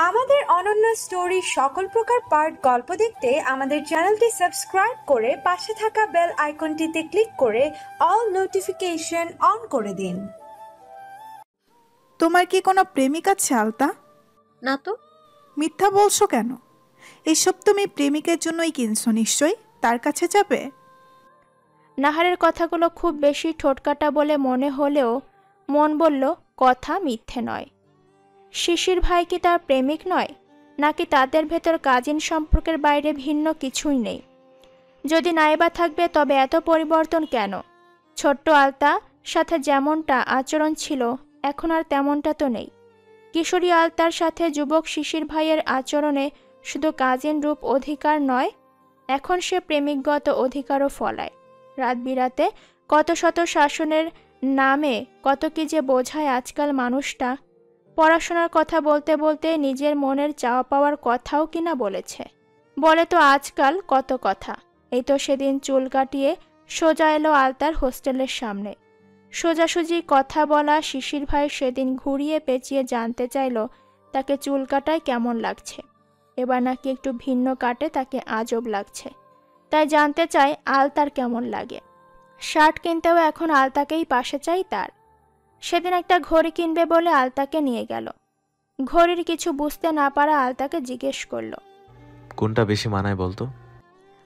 আমাদের অনন্য স্টোরি সকল প্রকার পার্ট গল্প দেখতে আমাদের চ্যানেলটি সাবস্ক্রাইব করে পাশে থাকা বেল আইকনটিতে ক্লিক করে অল নোটিফিকেশন অন করে দিন। তোমার কি কোনো প্রেমিক আছে আলতা? না তো। মিথ্যা বলছো কেন? এসব তুমি প্রেমিকের জন্যই কিনছো নিশ্চয়ই, তার কাছে যাবে। নাহারের কথাগুলো খুব বেশি ঠোটকাটা বলে মনে হলেও মন বলল কথা মিথ্যে নয়। শিশির ভাই কি তার প্রেমিক নয়, নাকি তাদের ভেতর কাজিন সম্পর্কের বাইরে ভিন্ন কিছুই নেই? যদি নাইবা থাকবে তবে এত পরিবর্তন কেন? ছোট্ট আলতা সাথে যেমনটা আচরণ ছিল এখন আর তেমনটা তো নেই। কিশোরী আলতার সাথে যুবক শিশির ভাইয়ের আচরণে শুধু কাজিন রূপ অধিকার নয়, এখন সে প্রেমিকগত অধিকারও ফলায়। রাত বিরাতে কত শত শাসনের নামে কত কি যে বোঝায় আজকাল মানুষটা। পড়াশোনার কথা বলতে বলতে নিজের মনের চাওয়া পাওয়ার কথাও কিনা বলেছে। বলে তো আজকাল কত কথা। এই তো সেদিন চুল কাটিয়ে সোজা এলো আলতার হোস্টেলের সামনে। সোজাসুজি কথা বলা শিশির ভাই সেদিন ঘুরিয়ে পেঁচিয়ে জানতে চাইল তাকে চুল কাটায় কেমন লাগছে। এবার নাকি একটু ভিন্ন কাটে তাকে আজব লাগছে, তাই জানতে চাই আলতার কেমন লাগে। শার্ট কিনতেও এখন আলতাকেই পাশে চাই তার। সেদিন একটা ঘড়ি কিনবে বলে আলতাকে নিয়ে গেল। ঘড়ির কিছু বুঝতে না পারা আলতাকে জিজ্ঞেস করল, কোনটা বেশি মানায় বলতো?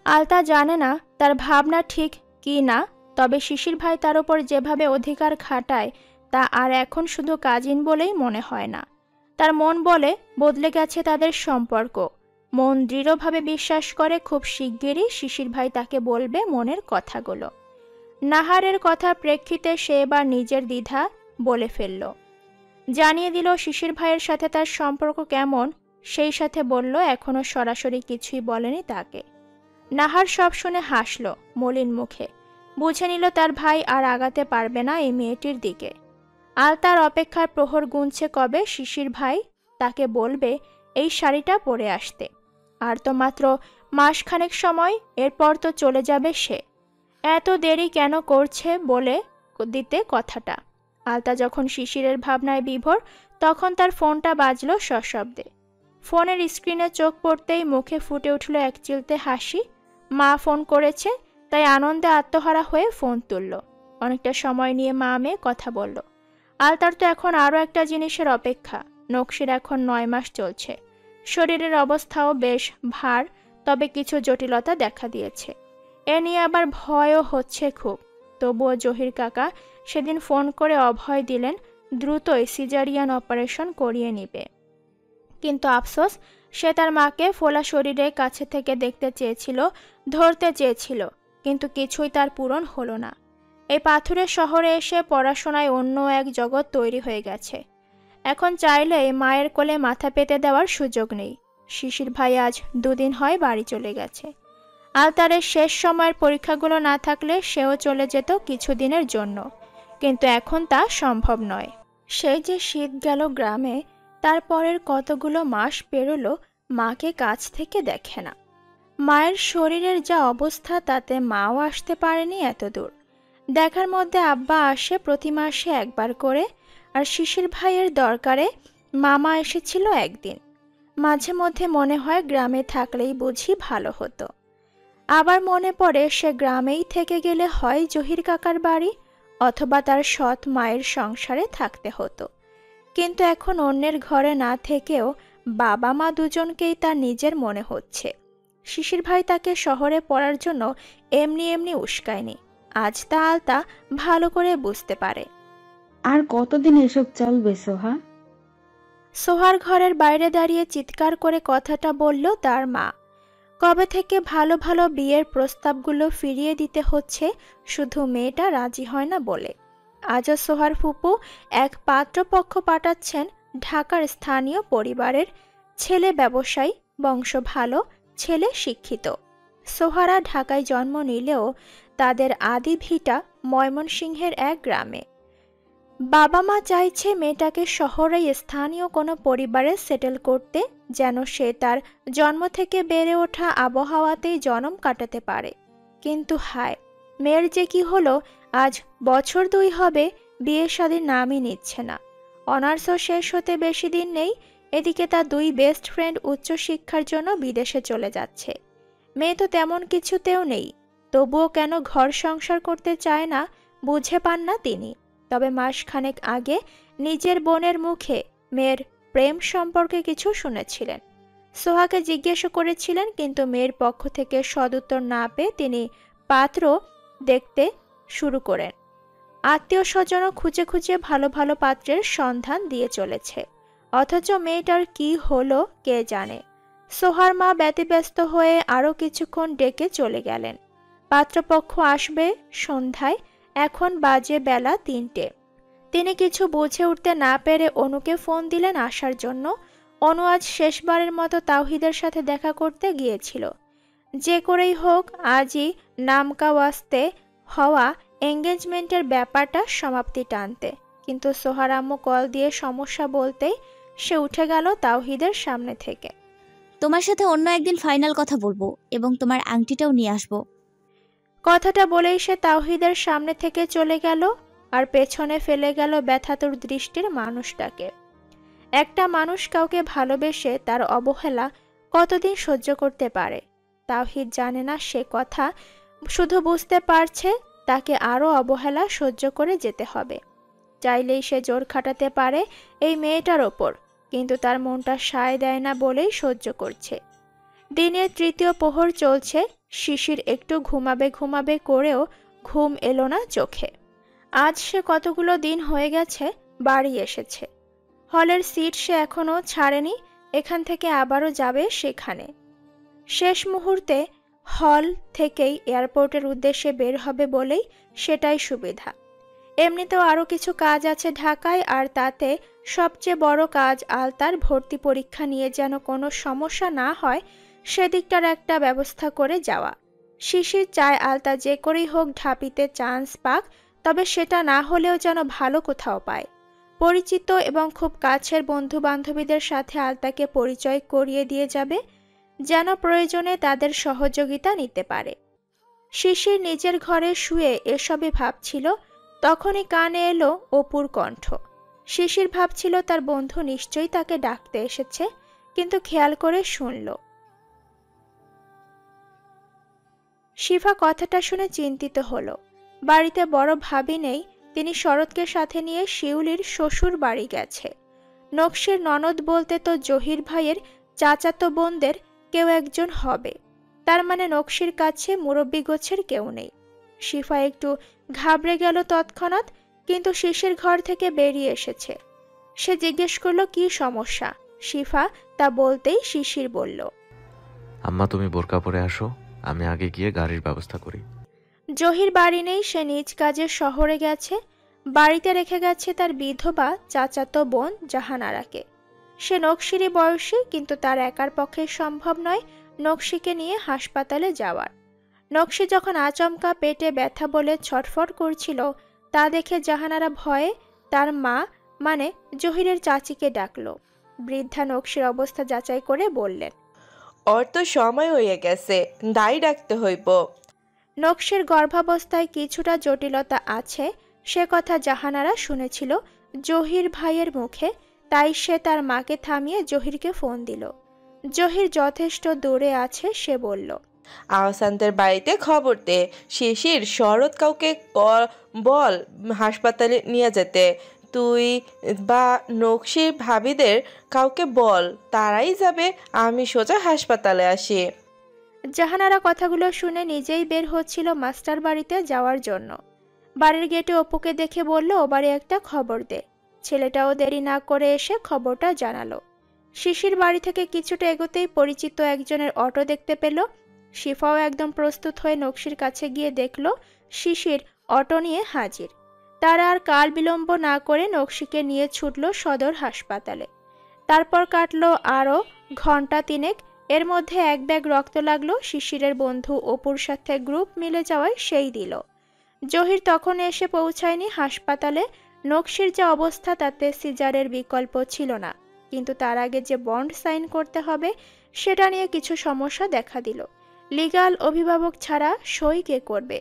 আলতা জানে না তার ভাবনা ঠিক কি না, তবে শিশির ভাই তার উপর যেভাবে অধিকার খাটায় তা আর এখন শুধু কাজিন বলেই মনে হয় না। তার মন বলে বদলে গেছে তাদের সম্পর্ক। মন দৃঢ়ভাবে বিশ্বাস করে খুব শিগগিরই শিশির ভাই তাকে বলবে মনের কথাগুলো। নাহারের কথার প্রেক্ষিতে সে এবার নিজের দ্বিধা বলে ফেলল, জানিয়ে দিল শিশির ভাইয়ের সাথে তার সম্পর্ক কেমন। সেই সাথে বলল এখনো সরাসরি কিছুই বলেনি তাকে। নাহার সব শুনে হাসল মলিন মুখে, বুঝে নিল তার ভাই আর আগাতে পারবে না এই মেয়েটির দিকে। আলতার অপেক্ষার প্রহর গুনছে কবে শিশির ভাই তাকে বলবে এই শাড়িটা পরে আসতে। আর তো মাত্র মাসখানেক সময়, এরপর তো চলে যাবে সে। এত দেরি কেন করছে বলে দিতে কথাটা। আলতা যখন শিশিরের ভাবনায় বিভোর তখন তার ফোনটা বাজল সশব্দে। ফোনের স্ক্রিনে চোখ পড়তেই মুখে ফুটে উঠল এক চিলতে হাসি। মা ফোন করেছে, তাই আনন্দে আত্মহারা হয়ে ফোন তুলল। অনেকটা সময় নিয়ে মা মেয়ে কথা বলল। আলতার তো এখন আরও একটা জিনিসের অপেক্ষা। নকশির এখন 9 মাস চলছে। শরীরের অবস্থাও বেশ ভার, তবে কিছু জটিলতা দেখা দিয়েছে। এ নিয়ে আবার ভয়ও হচ্ছে খুব। তবুও জহির কাকা সেদিন ফোন করে অভয় দিলেন দ্রুতই সিজারিয়ান অপারেশন করিয়ে নিবে। কিন্তু আফসোস, সে তার মাকে ফোলা শরীরে কাছে থেকে দেখতে চেয়েছিল, ধরতে চেয়েছিল, কিন্তু কিছুই তার পূরণ হলো না। এই পাথুরে শহরে এসে পড়াশোনায় অন্য এক জগৎ তৈরি হয়ে গেছে। এখন চাইলেই মায়ের কোলে মাথা পেতে দেওয়ার সুযোগ নেই। শিশির ভাই আজ 2 দিন হয় বাড়ি চলে গেছে। আলতারের শেষ সময়ের পরীক্ষাগুলো না থাকলে সেও চলে যেত কিছুদিনের জন্য, কিন্তু এখন তা সম্ভব নয়। সেই যে শীত গেল গ্রামে, তারপরের কতগুলো মাস পেরোলো মাকে কাছ থেকে দেখে না। মায়ের শরীরের যা অবস্থা তাতে মাও আসতে পারেনি এত দূর। দেখার মধ্যে আব্বা আসে প্রতি মাসে একবার করে, আর শিশির ভাইয়ের দরকারে মামা এসেছিল একদিন। মাঝে মধ্যে মনে হয় গ্রামে থাকলেই বুঝি ভালো হতো। আবার মনে পড়ে সে গ্রামেই থেকে গেলে হয় জহির কাকার বাড়ি, অথবা তার সৎ মায়ের সংসারে থাকতে হতো। কিন্তু এখন অন্যের ঘরে না থেকেও বাবা মা দুজনকেই তার নিজের মনে হচ্ছে। শিশির ভাই তাকে শহরে পড়ার জন্য এমনি এমনি উস্কায়নি। আজ তা আলতা ভালো করে বুঝতে পারে। আর কতদিন এসব চলবে সোহা? সোহার ঘরের বাইরে দাঁড়িয়ে চিৎকার করে কথাটা বলল তার মা। কবে থেকে ভালো ভালো বিয়ের প্রস্তাবগুলো ফিরিয়ে দিতে হচ্ছে শুধু মেয়েটা রাজি হয় না বলে। আজও সোহার ফুপু এক পাত্রপক্ষ পাঠাচ্ছেন ঢাকার স্থানীয় পরিবারের। ছেলে ব্যবসায়ী, বংশ ভালো, ছেলে শিক্ষিত। সোহারা ঢাকায় জন্ম নিলেও তাদের আদি ভিটা ময়মনসিংহের এক গ্রামে। বাবা মা চাইছে মেয়েটাকে শহরে স্থানীয় কোনো পরিবারে সেটেল করতে, যেন সে তার জন্ম থেকে বেড়ে ওঠা আবহাওয়াতেই জন্ম কাটাতে পারে। কিন্তু হায়, মেয়ের যে কি হলো, আজ বছর 2 হবে বিয়ে শাদীর নামই নিচ্ছে না। অনার্সও শেষ হতে বেশি দিন নেই। এদিকে তার দুই বেস্ট ফ্রেন্ড উচ্চশিক্ষার জন্য বিদেশে চলে যাচ্ছে। মেয়ে তো তেমন কিছুতেও নেই, তবুও কেন ঘর সংসার করতে চায় না বুঝে পান না তিনি। তবে মাসখানেক আগে নিজের বোনের মুখে মেয়ের প্রেম সম্পর্কে কিছু শুনেছিলেন। সোহাকে জিজ্ঞেস করেছিলেন, কিন্তু মেয়ের পক্ষ থেকে সদুত্তর না পেয়ে তিনি পাত্র দেখতে শুরু করেন। আত্মীয় স্বজনও খুঁজে খুঁজে ভালো ভালো পাত্রের সন্ধান দিয়ে চলেছে, অথচ মেয়েটার কি হলো কে জানে। সোহার মা ব্যতিব্যস্ত হয়ে আরও কিছুক্ষণ ডেকে চলে গেলেন। পাত্রপক্ষ আসবে সন্ধ্যায়, এখন বাজে বেলা 3টে। তিনি কিছু বুঝে উঠতে না পেরে অনুকে ফোন দিলেন আসার জন্য। অনু আজ শেষবারের মতো তাওহিদের সাথে দেখা করতে গিয়েছিল। যে করেই হোক আজই নামকা ওয়াস্তে হওয়া এঙ্গেজমেন্টের ব্যাপারটা সমাপ্তি টানতে। কিন্তু সোহার আম্মু কল দিয়ে সমস্যা বলতেই সে উঠে গেল তাওহিদের সামনে থেকে। তোমার সাথে অন্য একদিন ফাইনাল কথা বলবো এবং তোমার আংটিটাও নিয়ে আসবো। কথাটা বলেই সে তাওহিদের সামনে থেকে চলে গেল আর পেছনে ফেলে গেল ব্যথাতুর দৃষ্টির মানুষটাকে। একটা মানুষ কাউকে ভালোবেসে তার অবহেলা কতদিন সহ্য করতে পারে তাওহিদ জানে না সে কথা, শুধু বুঝতে পারছে তাকে আরও অবহেলা সহ্য করে যেতে হবে। চাইলেই সে জোর খাটাতে পারে এই মেয়েটার ওপর, কিন্তু তার মনটা সায় দেয় না বলেই সহ্য করছে। দিনের 3য় প্রহর চলছে। শিশির একটু ঘুমাবে ঘুমাবে করেও ঘুম এলো না চোখে। আজ সে কতগুলো দিন হয়ে গেছে বাড়ি এসেছে। হলের সিট সে এখনও ছাড়েনি, এখান থেকে আবারও যাবে সেখানে। শেষ মুহূর্তে হল থেকেই এয়ারপোর্টের উদ্দেশ্যে বের হবে বলেই সেটাই সুবিধা। এমনিতেও আরও কিছু কাজ আছে ঢাকায়, আর তাতে সবচেয়ে বড় কাজ আলতার ভর্তি পরীক্ষা নিয়ে যেন কোনো সমস্যা না হয় সেদিকটার একটা ব্যবস্থা করে যাওয়া। শিশির চায় আলতা যে করেই হোক ঢাবিতে চান্স পাক, তবে সেটা না হলেও যেন ভালো কোথাও পায়। পরিচিত এবং খুব কাছের বন্ধু বান্ধবীদের সাথে আলতাকে পরিচয় করিয়ে দিয়ে যাবে, যেন প্রয়োজনে তাদের সহযোগিতা নিতে পারে। শিশির নিজের ঘরে শুয়ে এসবই ভাবছিল, তখনই কানে এলো অপুর কণ্ঠ। শিশির ভাবছিল তার বন্ধু নিশ্চয়ই তাকে ডাকতে এসেছে, কিন্তু খেয়াল করে শুনল। শিফা কথাটা শুনে চিন্তিত হলো। বাড়িতে বড় ভাবি নেই, তিনি শরৎকে সাথে নিয়ে শিউলির শ্বশুর বাড়ি গেছে। নকশির ননদ বলতে তো জহির ভাইয়ের চাচাতো বোনদের কেউ একজন হবে, তার মানে নকশির কাছে মুরব্বি গোছের কেউ নেই। শিফা একটু ঘাবড়ে গেল তৎক্ষণাৎ, কিন্তু শিশির ঘর থেকে বেরিয়ে এসেছে। সে জিজ্ঞেস করলো কি সমস্যা। শিফা তা বলতেই শিশির বলল, আম্মা তুমি বোরকা পরে আসো, আমি আগে গিয়ে গাড়ির ব্যবস্থা করি। জহির বাড়ি নেই, সে নিজ কাজে শহরে গেছে। বাড়িতে রেখে গেছে তার বিধবা চাচাতো বোন জাহানারাকে। সে নকশিরই বয়সী, কিন্তু তার একার পক্ষে সম্ভব নয় নকশিকে নিয়ে হাসপাতালে যাওয়ার। নকশি যখন আচমকা পেটে ব্যথা বলে ছটফট করছিল, তা দেখে জাহানারা ভয়ে তার মা মানে জহিরের চাচিকে ডাকল। বৃদ্ধা নকশির অবস্থা যাচাই করে বললেন, ওর তো সময় হয়ে গেছে, দাই ডাকতে হইব। নকশির গর্ভাবস্থায় কিছুটা জটিলতা আছে, সে কথা জাহানারা শুনেছিল জহির ভাইয়ের মুখে, তাই সে তার মাকে থামিয়ে জহিরকে ফোন দিল। জহির যথেষ্ট দূরে আছে, সে বলল, আহসানদের বাড়িতে খবর দে, শিশির শরৎ কাউকে বল হাসপাতালে নিয়ে যেতে। তুই বা নকশির ভাবিদের কাউকে বল, তারাই যাবে, আমি সোজা হাসপাতালে আসি। জাহানারা কথাগুলো শুনে নিজেই বের হচ্ছিল মাস্টার বাড়িতে যাওয়ার জন্য। বাড়ির গেটে অপুকে দেখে বলল, ও বাড়ি একটা খবর দে। ছেলেটাও দেরি না করে এসে খবরটা জানালো। শিশির বাড়ি থেকে কিছুটা এগোতেই পরিচিত একজনের অটো দেখতে পেল। শিফাও একদম প্রস্তুত হয়ে নকশির কাছে গিয়ে দেখল শিশির অটো নিয়ে হাজির। তারা আর কাল বিলম্ব না করে নকশিকে নিয়ে ছুটল সদর হাসপাতালে। তারপর কাটলো আরও ঘন্টা 3। এর মধ্যে এক ব্যাগ রক্ত লাগলো শিশিরের বন্ধু অপুর সাথে গ্রুপ মিলে যাওয়ায় সেই দিল। জহির তখন এসে পৌঁছায়নি হাসপাতালে। নকশির যে অবস্থা তাতে সিজারের বিকল্প ছিল না, কিন্তু তার আগে যে বন্ড সাইন করতে হবে সেটা নিয়ে কিছু সমস্যা দেখা দিল। লিগ্যাল অভিভাবক ছাড়া সই কে করবে?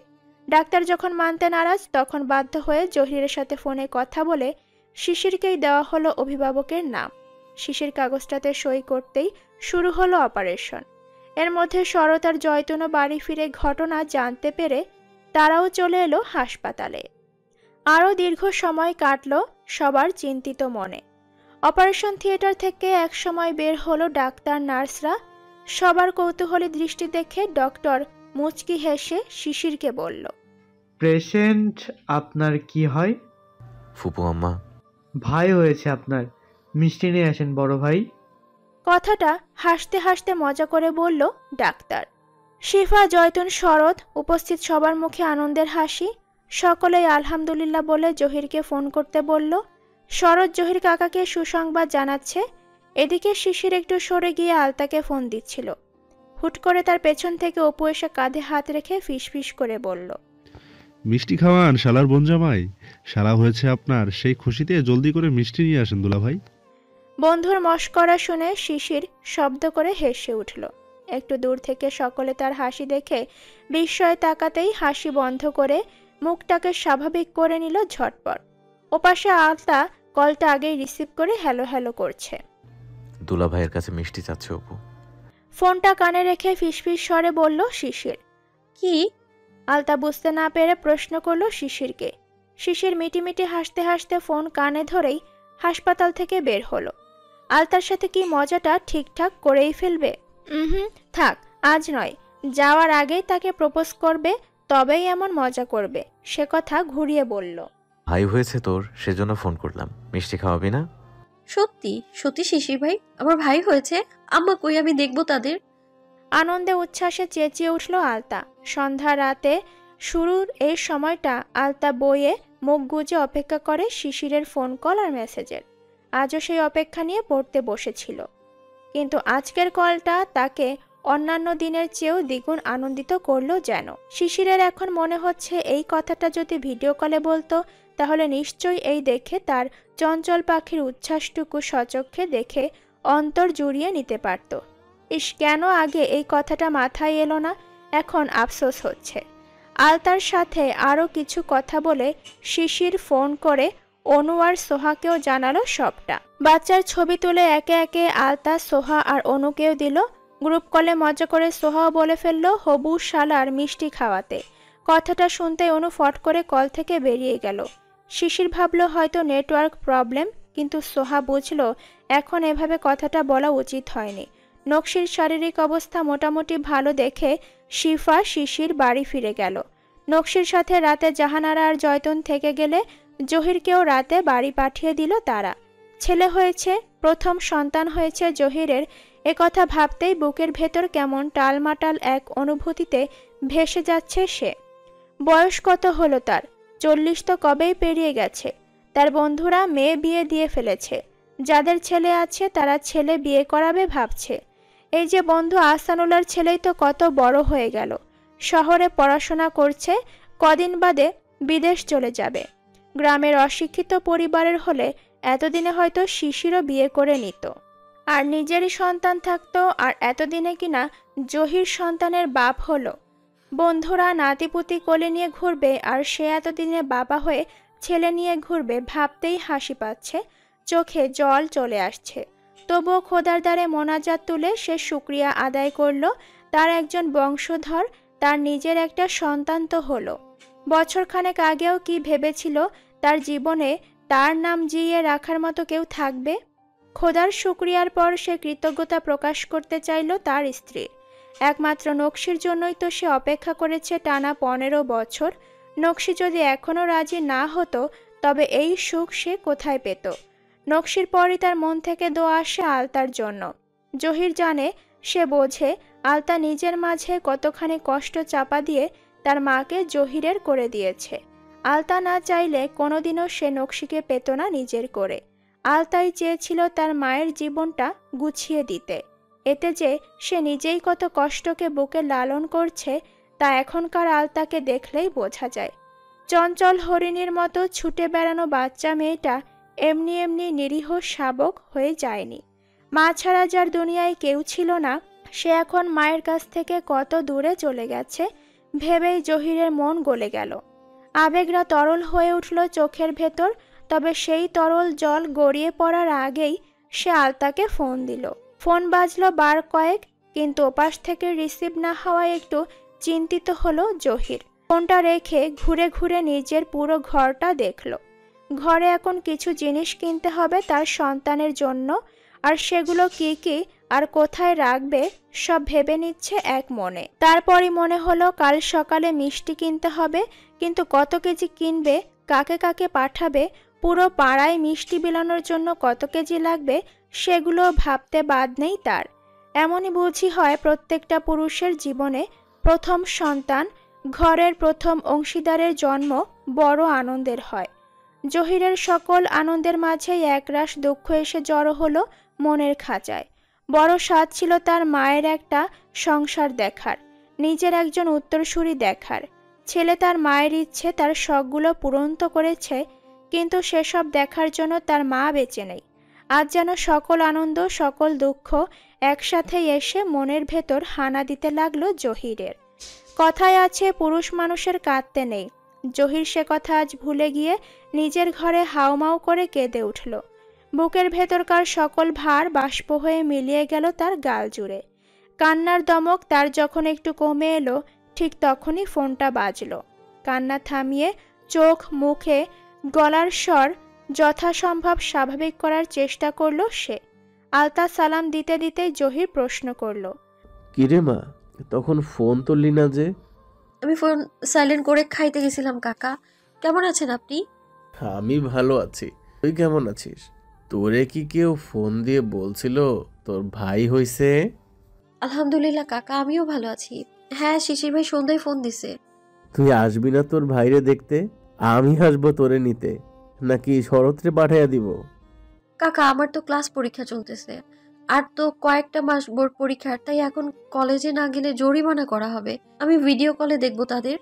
ডাক্তার যখন মানতে নারাজ তখন বাধ্য হয়ে জহিরের সাথে ফোনে কথা বলে শিশিরকেই দেওয়া হলো অভিভাবকের নাম। শিশির কাগজটাতে সই করতেই শুরু হলো অপারেশন। এর মধ্যে শরৎ আর জয়তুনও বাড়ি ফিরে ঘটনা জানতে পেরে তারাও চলে এলো হাসপাতালে। আরও দীর্ঘ সময় কাটল সবার চিন্তিত মনে। অপারেশন থিয়েটার থেকে একসময় বের হলো ডাক্তার নার্সরা। সবার কৌতূহলী দৃষ্টি দেখে ডক্টর মুচকি হেসে শিশিরকে বলল, পেশেন্ট আপনার কি হয়? ফুপু আম্মা। ভাই হয়েছে আপনার, মিষ্টি নিয়ে আসেন বড় ভাই। কথাটা হাসতে হাসতে মজা করে বলল ডাক্তার। শিফা, জয়তুন, শরৎ উপস্থিত সবার মুখে আনন্দের হাসি। সকলেই আলহামদুলিল্লাহ বলে জহিরকে ফোন করতে বলল। শরৎ জহির কাকাকে সুসংবাদ জানাচ্ছে। এদিকে শিশির একটু সরে গিয়ে আলতাকে ফোন দিচ্ছিল। হুট করে তার পেছন থেকে অপু এসে কাঁধে হাত রেখে ফিসফিস করে বলল, মিষ্টি খাওয়ান শালার বোন জামাই, শালা হয়েছে আপনার, সেই খুশিতে জলদি করে মিষ্টি নিয়ে আসেন দুলাভাই। বন্ধুর মশকরা শুনে শিশির শব্দ করে হেসে উঠল। একটু দূর থেকে সকলে তার হাসি দেখে বিস্ময়ে তাকাতেই হাসি বন্ধ করে মুখটাকে স্বাভাবিক করে নিল ঝটপট। ওপাশে আলতা কলটা আগেই রিসিভ করে হ্যালো হ্যালো করছে। দুলাভাইয়ের কাছে মিষ্টি চাচ্ছে অপু। ফোনটা কানে রেখে ফিসফিস স্বরে বলল শিশির। কি? আলতা বুঝতে না পেরে প্রশ্ন করলো শিশিরকে। শিশির মিটিমিটি হাসতে হাসতে ফোন কানে ধরেই হাসপাতাল থেকে বের হলো। আলতার সাথে কি মজাটা ঠিকঠাক করেই ফেলবে? থাক, আজ নয়, যাওয়ার আগেই তাকে প্রপোজ করবে, তবেই এমন মজা করবে, সে কথা ঘুরিয়ে বলল। ভাই হয়েছে তোর, সেজন্য ফোন করলাম। মিষ্টি খাওয়াবি না? সত্যি সত্যি শিশির ভাই আমার ভাই হয়েছে? আম্মা কই, আমি দেখবো তাদের। আনন্দে উচ্ছ্বাসে চেঁচিয়ে উঠল আলতা। সন্ধ্যা রাতে শুরুর এই সময়টা আলতা বইয়ে মুখ গুজে অপেক্ষা করে শিশিরের ফোন কল আর মেসেজের। আজও সেই অপেক্ষা নিয়ে পড়তে বসেছিল, কিন্তু আজকের কলটা তাকে অন্যান্য দিনের চেয়েও দ্বিগুণ আনন্দিত করলো যেন। শিশিরের এখন মনে হচ্ছে এই কথাটা যদি ভিডিও কলে বলতো তাহলে নিশ্চয়ই এই দেখে তার চঞ্চল পাখির উচ্ছ্বাসটুকু সচক্ষে দেখে অন্তর জুড়িয়ে নিতে পারত। ইস, কেন আগে এই কথাটা মাথায় এলো না, এখন আফসোস হচ্ছে। আলতার সাথে আরও কিছু কথা বলে শিশির ফোন করে অনু আর সোহাকেও জানালো সবটা। বাচ্চার ছবি তুলে একে একে আলতা, সোহা আর অনুকেও দিল। গ্রুপ কলে মজা করে সোহাও বলে ফেললো হবু শালার মিষ্টি খাওয়াতে। কথাটা শুনতে অনু ফট করে কল থেকে বেরিয়ে গেল। শিশির ভাবলো হয়তো নেটওয়ার্ক প্রবলেম, কিন্তু সোহা বুঝলো এখন এভাবে কথাটা বলা উচিত হয়নি। নকশির শারীরিক অবস্থা মোটামুটি ভালো দেখে শিফা শিশির বাড়ি ফিরে গেল। নকশির সাথে রাতে জাহানারা আর জয়তুন থেকে গেলে জহিরকেও রাতে বাড়ি পাঠিয়ে দিল তারা। ছেলে হয়েছে, প্রথম সন্তান হয়েছে জহিরের, একথা ভাবতেই বুকের ভেতর কেমন টালমাটাল এক অনুভূতিতে ভেসে যাচ্ছে সে। বয়স কত হলো তার? 40 তো কবেই পেরিয়ে গেছে। তার বন্ধুরা মেয়ে বিয়ে দিয়ে ফেলেছে, যাদের ছেলে আছে তারা ছেলে বিয়ে করাবে ভাবছে। এই যে বন্ধু আহসানুল্লাহর ছেলেই তো কত বড় হয়ে গেল, শহরে পড়াশোনা করছে, কদিন বাদে বিদেশ চলে যাবে। গ্রামের অশিক্ষিত পরিবারের হলে এতদিনে হয়তো শিশিরও বিয়ে করে নিত, আর নিজেরই সন্তান থাকতো, আর এতদিনে কিনা জহির সন্তানের বাপ হলো। বন্ধুরা নাতিপুতি কোলে নিয়ে ঘুরবে, আর সে এতদিনে বাবা হয়ে ছেলে নিয়ে ঘুরবে, ভাবতেই হাসি পাচ্ছে, চোখে জল চলে আসছে। তবুও খোদার দ্বারে মোনাজাত তুলে সে শুকরিয়া আদায় করল তার একজন বংশধর, তার নিজের একটা সন্তান তো হলো। বছরখানেক আগেও কি ভেবেছিল তার জীবনে তার নাম জিইয়ে রাখার মতো কেউ থাকবে? খোদার শুকরিয়ার পর সে কৃতজ্ঞতা প্রকাশ করতে চাইল তার স্ত্রীর। একমাত্র নকশির জন্যই তো সে অপেক্ষা করেছে টানা 15 বছর। নকশি যদি এখনও রাজি না হতো তবে এই সুখ সে কোথায় পেত? নকশির পরই তার মন থেকে দোয়া আসে আলতার জন্য। জহির জানে, সে বোঝে আলতা নিজের মাঝে কতখানি কষ্ট চাপা দিয়ে তার মাকে জহিরের করে দিয়েছে। আলতা না চাইলে কোনোদিনও সে নকশিকে পেত না নিজের করে। আলতাই চেয়েছিল তার মায়ের জীবনটা গুছিয়ে দিতে। এতে যে সে নিজেই কত কষ্টকে বুকে লালন করছে তা এখনকার আলতাকে দেখলেই বোঝা যায়। চঞ্চল হরিণীর মতো ছুটে বেড়ানো বাচ্চা মেয়েটা এমনি এমনি নিরীহ শাবক হয়ে যায়নি। মা ছাড়া যার দুনিয়ায় কেউ ছিল না, সে এখন মায়ের কাছ থেকে কত দূরে চলে গেছে, ভেবেই জহিরের মন গলে গেল। আবেগরা তরল হয়ে উঠল চোখের ভেতর। তবে সেই তরল জল গড়িয়ে পড়ার আগেই সে আলতাকে ফোন দিল। ফোন বাজলো বার কয়েক, কিন্তু ওপাশ থেকে রিসিভ না হওয়ায় একটু চিন্তিত হলো জহির। ফোনটা রেখে ঘুরে ঘুরে নিজের পুরো ঘরটা দেখল। ঘরে এখন কিছু জিনিস কিনতে হবে তার সন্তানের জন্য, আর সেগুলো কি কি আর কোথায় রাখবে সব ভেবে নিচ্ছে এক মনে। তারপরই মনে হলো কাল সকালে মিষ্টি কিনতে হবে, কিন্তু কত কেজি কিনবে, কাকে কাকে পাঠাবে, পুরো পাড়ায় মিষ্টি বিলানোর জন্য কত কেজি লাগবে সেগুলো ভাবতে বাদ নেই তার। এমনই বুঝি হয় প্রত্যেকটা পুরুষের জীবনে। প্রথম সন্তান, ঘরের প্রথম অংশীদারের জন্ম বড় আনন্দের হয়। জহিরের সকল আনন্দের মাঝেই একরাশ দুঃখ এসে জড়ো হলো মনের খাঁচায়। বড় স্বাদ ছিল তার মায়ের একটা সংসার দেখার, নিজের একজন উত্তরসূরি দেখার। ছেলে তার মায়ের ইচ্ছে, তার শখগুলো পূরণ তো করেছে, কিন্তু সেসব দেখার জন্য তার মা বেঁচে নেই। আজ যেন সকল আনন্দ সকল দুঃখ একসাথে এসে মনের ভেতর হানা দিতে লাগলো জহিরের। কথায় আছে পুরুষ মানুষের কাঁদতে নেই। জহির সে কথা আজ ভুলে গিয়ে নিজের ঘরে হাউমাউ করে কেঁদে উঠল। বুকের ভেতরকার সকল ভার বাষ্প হয়ে মিলিয়ে গেল তার গাল জুড়ে। কান্নার দমক তার যখন একটু কমে এলো, ঠিক তখনই ফোনটা বাজলো। কান্না থামিয়ে চোখ মুখে গলার স্বর যথাসম্ভব স্বাভাবিক করার চেষ্টা করলো সে। আলতা সালাম দিতে দিতেই জহির প্রশ্ন করলো, কিরে মা, তখন ফোন তুললি না যে? আমি ফোন সাইলেন্ট করে খাইতে গেছিলাম কাকা। কেমন আছেন আপনি? আমি ভালো আছি, তুই কেমন আছিস? তোরে কি কেউ ফোন দিয়ে বলছিল তোর ভাই হইছে? আলহামদুলিল্লাহ কাকা, আমিও ভালো আছি। হ্যাঁ, শিশির ভাই সন্ধ্যায় ফোন দিছে। তুই আসবি না তোর ভাইরে দেখতে? আমি আসবো তোরে নিতে, নাকি শরৎরে পাঠাইয়া দিব? কাকা, আমার তো ক্লাস পরীক্ষা চলতেছে, আর তো কয়েকটা মাস বোর্ড পরীক্ষার, তাই এখন কলেজে না গেলে জরিমানা করা হবে। আমি ভিডিও কলে দেখবো তাদের।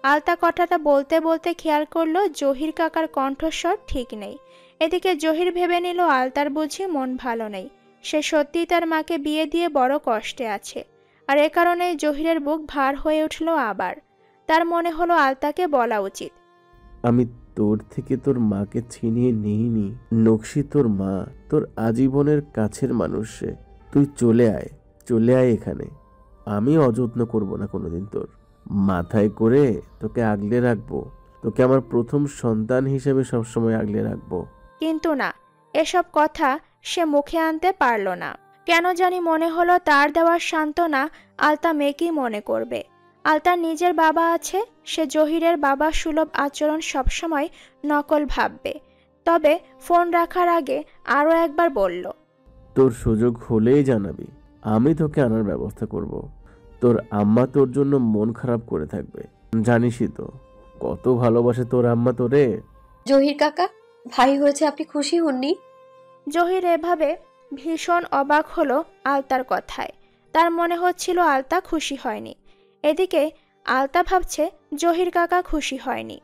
আলতা কথাটা বলতে বলতে খেয়াল করলো জহির কাকার কণ্ঠস্বর ঠিক নেই। এদিকে জহির ভেবে নিল আলতার বুঝি মন ভালো নেই। সে সত্যিই তার মাকে বিয়ে দিয়ে বড় কষ্টে আছে, আর এ কারণেই জহিরের বুক ভার হয়ে উঠল আবার। তার মনে হলো আলতাকে বলা উচিত, আমি তোর থেকে তোর মাকে ছিনিয়ে নিইনি। নকশি তোর মা, তোর আজীবনের কাছের মানুষ সে। তুই চলে আয় এখানে। আমি অযত্ন করব না কোনোদিন তোর। মাথায় করে তোকে আগলে রাখবো, তোকে আমার প্রথম সন্তান হিসেবে সবসময় আগলে রাখবো। কিন্তু না, এসব কথা সে মুখে আনতে পারল না। কেন জানি মনে হলো তার দেওয়ার সান্ত্বনা আলতা মেয়েকেই মনে করবে। আলতার নিজের বাবা আছে, সে জহিরের বাবা সুলভ আচরণ সবসময় নকল ভাববে। তবে ফোন রাখার আগে আরও একবার বলল, তোর সুযোগ হলেই জানাবি, আমি তোকে আনার ব্যবস্থা করব। তোর আম্মা তোর জন্য মন খারাপ করে থাকবে, জানিসই তো কত ভালোবাসে তোর আম্মা তোরে। জহির কাকা, ভাই হয়েছে, আপনি খুশি হননি? জহির এভাবে ভীষণ অবাক হলো আলতার কথায়। তার মনে হচ্ছিল আলতা খুশি হয়নি। এদিকে আলতা ভাবছে জহির কাকা খুশি হয়নি।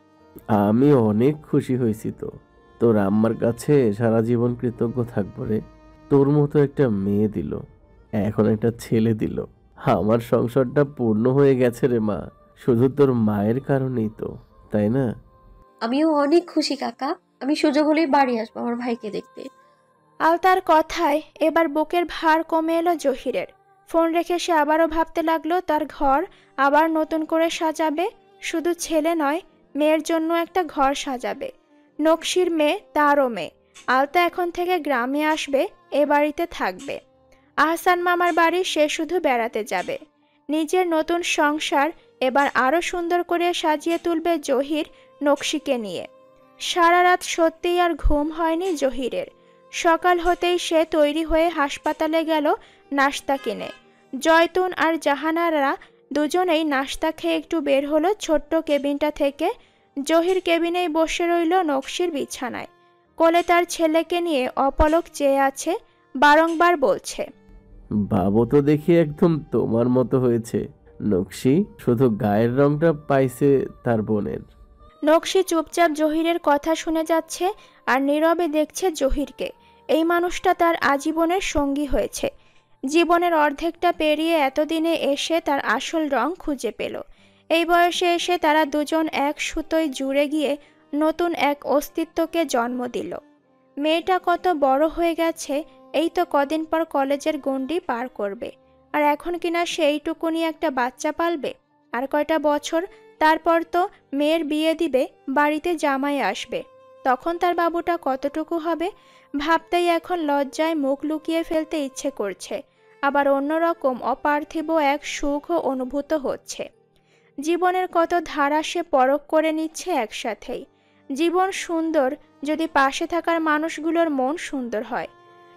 আমি অনেক খুশি হয়েছি তো। তোর আম্মার কাছে সারা জীবন কৃতজ্ঞ থাকবো রে। তোর মতো একটা মেয়ে দিল, এখন একটা ছেলে দিল। আমার সংসারটা পূর্ণ হয়ে গেছে রে মা, শুধু তোর মায়ের কারণেই তো, তাই না? আমিও অনেক খুশি কাকা। আমি সুযোগ হলেই বাড়ি আসবো আমার ভাইকে দেখতে। আলতার কথায় এবার বুকের ভার কমে এলো জহিরের। ফোন রেখে সে আবারও ভাবতে লাগলো তার ঘর আবার নতুন করে সাজাবে। শুধু ছেলে নয়, মেয়ের জন্য একটা ঘর সাজাবে। নকশির মেয়ে তারও মেয়ে। আলতা এখন থেকে গ্রামে আসবে, এ বাড়িতে থাকবে। আহসান মামার বাড়ি সে শুধু বেড়াতে যাবে। নিজের নতুন সংসার এবার আরও সুন্দর করে সাজিয়ে তুলবে জহির নকশিকে নিয়ে। সারা রাত সত্যিই আর ঘুম হয়নি জহিরের। সকাল হতেই সে তৈরি হয়ে হাসপাতালে গেল নাস্তা কিনে। জয়তুন আর জাহানারা দুজনেই নাস্তা খেয়ে একটু বের হলো ছোট্ট কেবিনটা থেকে। জহির কেবিনেই বসে রইল নকশির বিছানায়। কোলে তার ছেলেকে নিয়ে অপলক চেয়ে আছে, বারংবার বলছে, বাবু তো দেখি একদম তোমার মতো হয়েছে নকশি, শুধু গায়ের রংটা পাইছে তার বোনের। নকশি চুপচাপ জহিরের কথা শুনে যাচ্ছে আর নীরবে দেখছে জহিরকে। এই মানুষটা তার আজীবনের সঙ্গী হয়েছে। জীবনের অর্ধেকটা পেরিয়ে এতদিনে এসে তার আসল রং খুঁজে পেল। এই বয়সে এসে তারা দুজন এক সুতোয় জুড়ে গিয়ে নতুন এক অস্তিত্বকে জন্ম দিল। মেয়েটা কত বড় হয়ে গেছে, এই তো কদিন পর কলেজের গণ্ডি পার করবে, আর এখন কিনা সেইটুকুনি একটা বাচ্চা পালবে। আর কয়টা বছর, তারপর তো মেয়ের বিয়ে দিবে, বাড়িতে জামাই আসবে, তখন তার বাবুটা কতটুকু হবে ভাবতেই এখন লজ্জায় মুখ লুকিয়ে ফেলতে ইচ্ছে করছে, আবার অন্যরকম অপার্থিব এক সুখও অনুভূত হচ্ছে। জীবনের কত ধারা সে পরখ করে নিচ্ছে একসাথেই। জীবন সুন্দর যদি পাশে থাকার মানুষগুলোর মন সুন্দর হয়।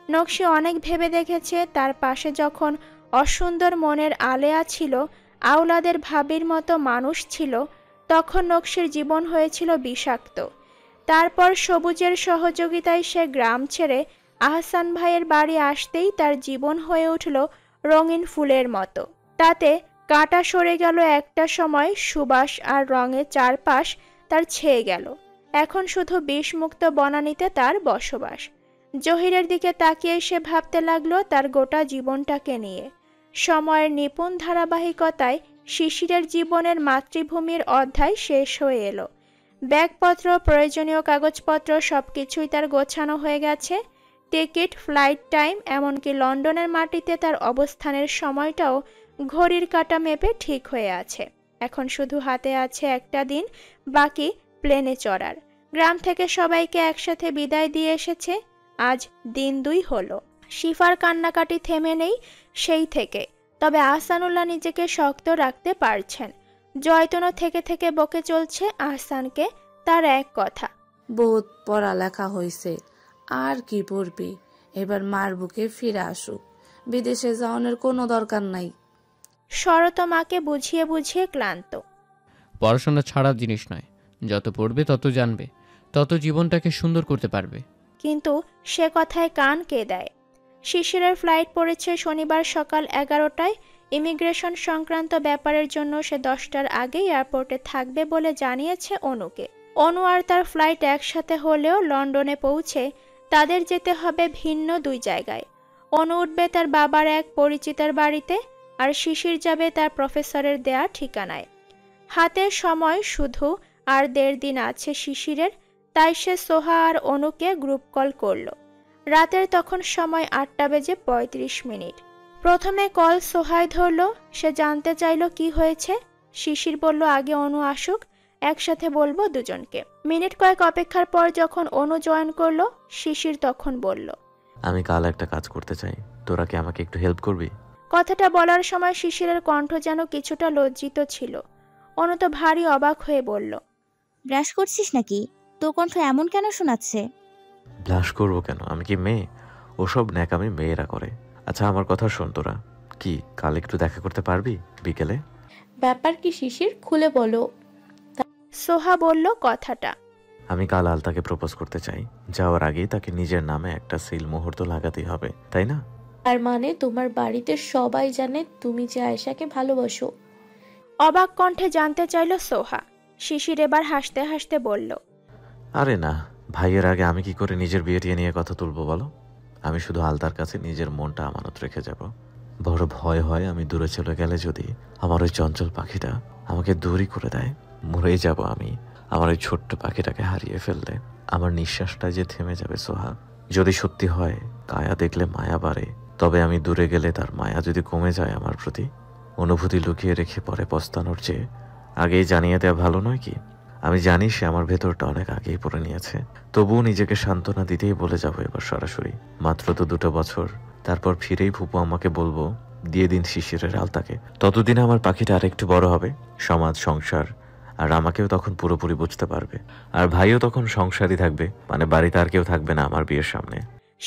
নকশি অনেক ভেবে দেখেছে, তার পাশে যখন অসুন্দর মনের আলেয়া ছিল, আওলাদের ভাবির মতো মানুষ ছিল, তখন নকশির জীবন হয়েছিল বিষাক্ত। তারপর সবুজের সহযোগিতায় সে গ্রাম ছেড়ে আহসান ভাইয়ের বাড়ি আসতেই তার জীবন হয়ে উঠল রঙিন ফুলের মতো। তাতে কাঁটা সরে গেল একটা সময়, সুবাস আর রঙে চারপাশ তার ছেয়ে গেল। এখন শুধু বিষমুক্ত বনানীতে তার বসবাস। জহিরের দিকে তাকিয়ে সে ভাবতে লাগলো তার গোটা জীবনটাকে নিয়ে। সময়ের নিপুণ ধারাবাহিকতায় শিশিরের জীবনের মাতৃভূমির অধ্যায় শেষ হয়ে এলো। ব্যাগপত্র, প্রয়োজনীয় কাগজপত্র সবকিছুই তার গোছানো হয়ে গেছে। টিকিট, ফ্লাইট টাইম, এমনকি লন্ডনের মাটিতে তার অবস্থানের সময়টাও ঘড়ির কাঁটা মেপে ঠিক হয়ে আছে। এখন শুধু হাতে আছে একটা দিন বাকি প্লেনে চড়ার। গ্রাম থেকে সবাইকে একসাথে বিদায় দিয়ে এসেছে। আজ দিন 2 হলো। শিফার কান্নাকাটি থেমে নেই সেই থেকে, তবে আহসানুল্লাহ নিজেকে শক্ত রাখতে পারছেন। জয়তনও থেকে থেকে বকে চলছে আহসানকে তার এক কথা, বহুত পড়ালেখা হয়েছে, আর কি পড়বি, এবার মার বুকে ফিরে আসুক, বিদেশে যাওয়ানোর কোনো দরকার নাই। শরত মাকে বুঝিয়ে বুঝিয়ে ক্লান্ত। পড়াশোনা ছাড়া জিনিস নয়, যত পড়বে তত জানবে, তত জীবনটাকে সুন্দর করতে পারবে। কিন্তু সে কথায় কান কে দেয়? শিশিরের ফ্লাইট পড়েছে শনিবার সকাল 11টায়। ইমিগ্রেশন সংক্রান্ত ব্যাপারের জন্য সে 10টার আগেই এয়ারপোর্টে থাকবে বলে জানিয়েছে অনুকে। অনু আর তার ফ্লাইট একসাথে হলেও লন্ডনে পৌঁছে তাদের যেতে হবে ভিন্ন 2 জায়গায়। অনু উঠবে তার বাবার এক পরিচিতার বাড়িতে, আর শিশির যাবে তার প্রফেসরের দেয়া ঠিকানায়। হাতের সময় শুধু আর 1.5 দিন আছে শিশিরের, তাই সে সোহা আর অনুকে গ্রুপ কল করলো। রাতের তখন সময় 8:35। প্রথমে কল সোহায় ধরল। সে জানতে চাইল কি হয়েছে। শিশির বলল আগে অনু আসুক, একসাথে বলবো দুজনকে। মিনিট কয়েক অপেক্ষার পর যখন অনু জয়েন করলো, শিশির তখন বলল, আমি কাল একটা কাজ করতে চাই, তোরা কি আমাকে একটু হেল্প করবি? কথাটা বলার সময় শিশিরের কণ্ঠ যেন কিছুটা লজ্জিত ছিল। অনু তো ভারী অবাক হয়ে বলল, ব্রাশ করছিস নাকি? তোর কণ্ঠ এমন কেন শোনাচ্ছে? ব্লাশ করবো কেন? আমি কি মেয়ে? ওসব ন্যাকামি মেয়েরা করে। আচ্ছা আমার কথা শোন, তোরা কি কাল একটু দেখা করতে পারবি বিকেলে? ব্যাপার কি শিশির, খুলে বলো। সোহা বলল কথাটা। আমি কাল আলতাকে প্রপোজ করতে চাই। যাওয়ার আগেই তাকে নিজের নামে একটা সিল মুহূর্ত লাগাতেই হবে, তাই না? তার মানে তোমার বাড়িতে সবাই জানে তুমি যে আয়েশাকে ভালোবাসো? অবাক কণ্ঠে জানতে চাইল সোহা। শিশির এবার হাসতে হাসতে বলল, আরে না, ভাইয়ের আগে আমি কি করে নিজের বিয়েটিয়ে নিয়ে কথা তুলবো বলো? আমি শুধু আলতার কাছে নিজের মনটা আমানত রেখে যাব। বড় ভয় হয় আমি দূরে চলে গেলে যদি আমার ওই চঞ্চল পাখিটা আমাকে দূরই করে দেয়। মরেই যাব আমি আমার ওই ছোট্ট পাখিটাকে হারিয়ে ফেললে। আমার নিঃশ্বাসটা যে থেমে যাবে সোহা। যদি সত্যি হয় কায়া দেখলে মায়া বাড়ে, তবে আমি দূরে গেলে তার মায়া যদি কমে যায় আমার প্রতি, অনুভূতি লুকিয়ে রেখে পরে পস্তানোর চেয়ে আগেই জানিয়ে দেওয়া ভালো নয় কি? আমি জানি সে আমার ভেতরটা অনেক আগেই পড়ে নিয়েছে, তবুও নিজেকে সান্ত্বনা দিতেই বলে যাবো এবার সরাসরি। মাত্র তো 2 বছর, তারপর ফিরেই ফুপু আমাকে বলবো দিয়ে দিন শিশিরের আলতাকে। ততদিনে আমার পাখিটা আরেকটু বড় হবে, সমাজ সংসার আর আমাকেও তখন পুরোপুরি বুঝতে পারবে। আর ভাইও তখন সংসারই থাকবে, মানে বাড়িতে আর কেউ থাকবে না আমার বিয়ের সামনে।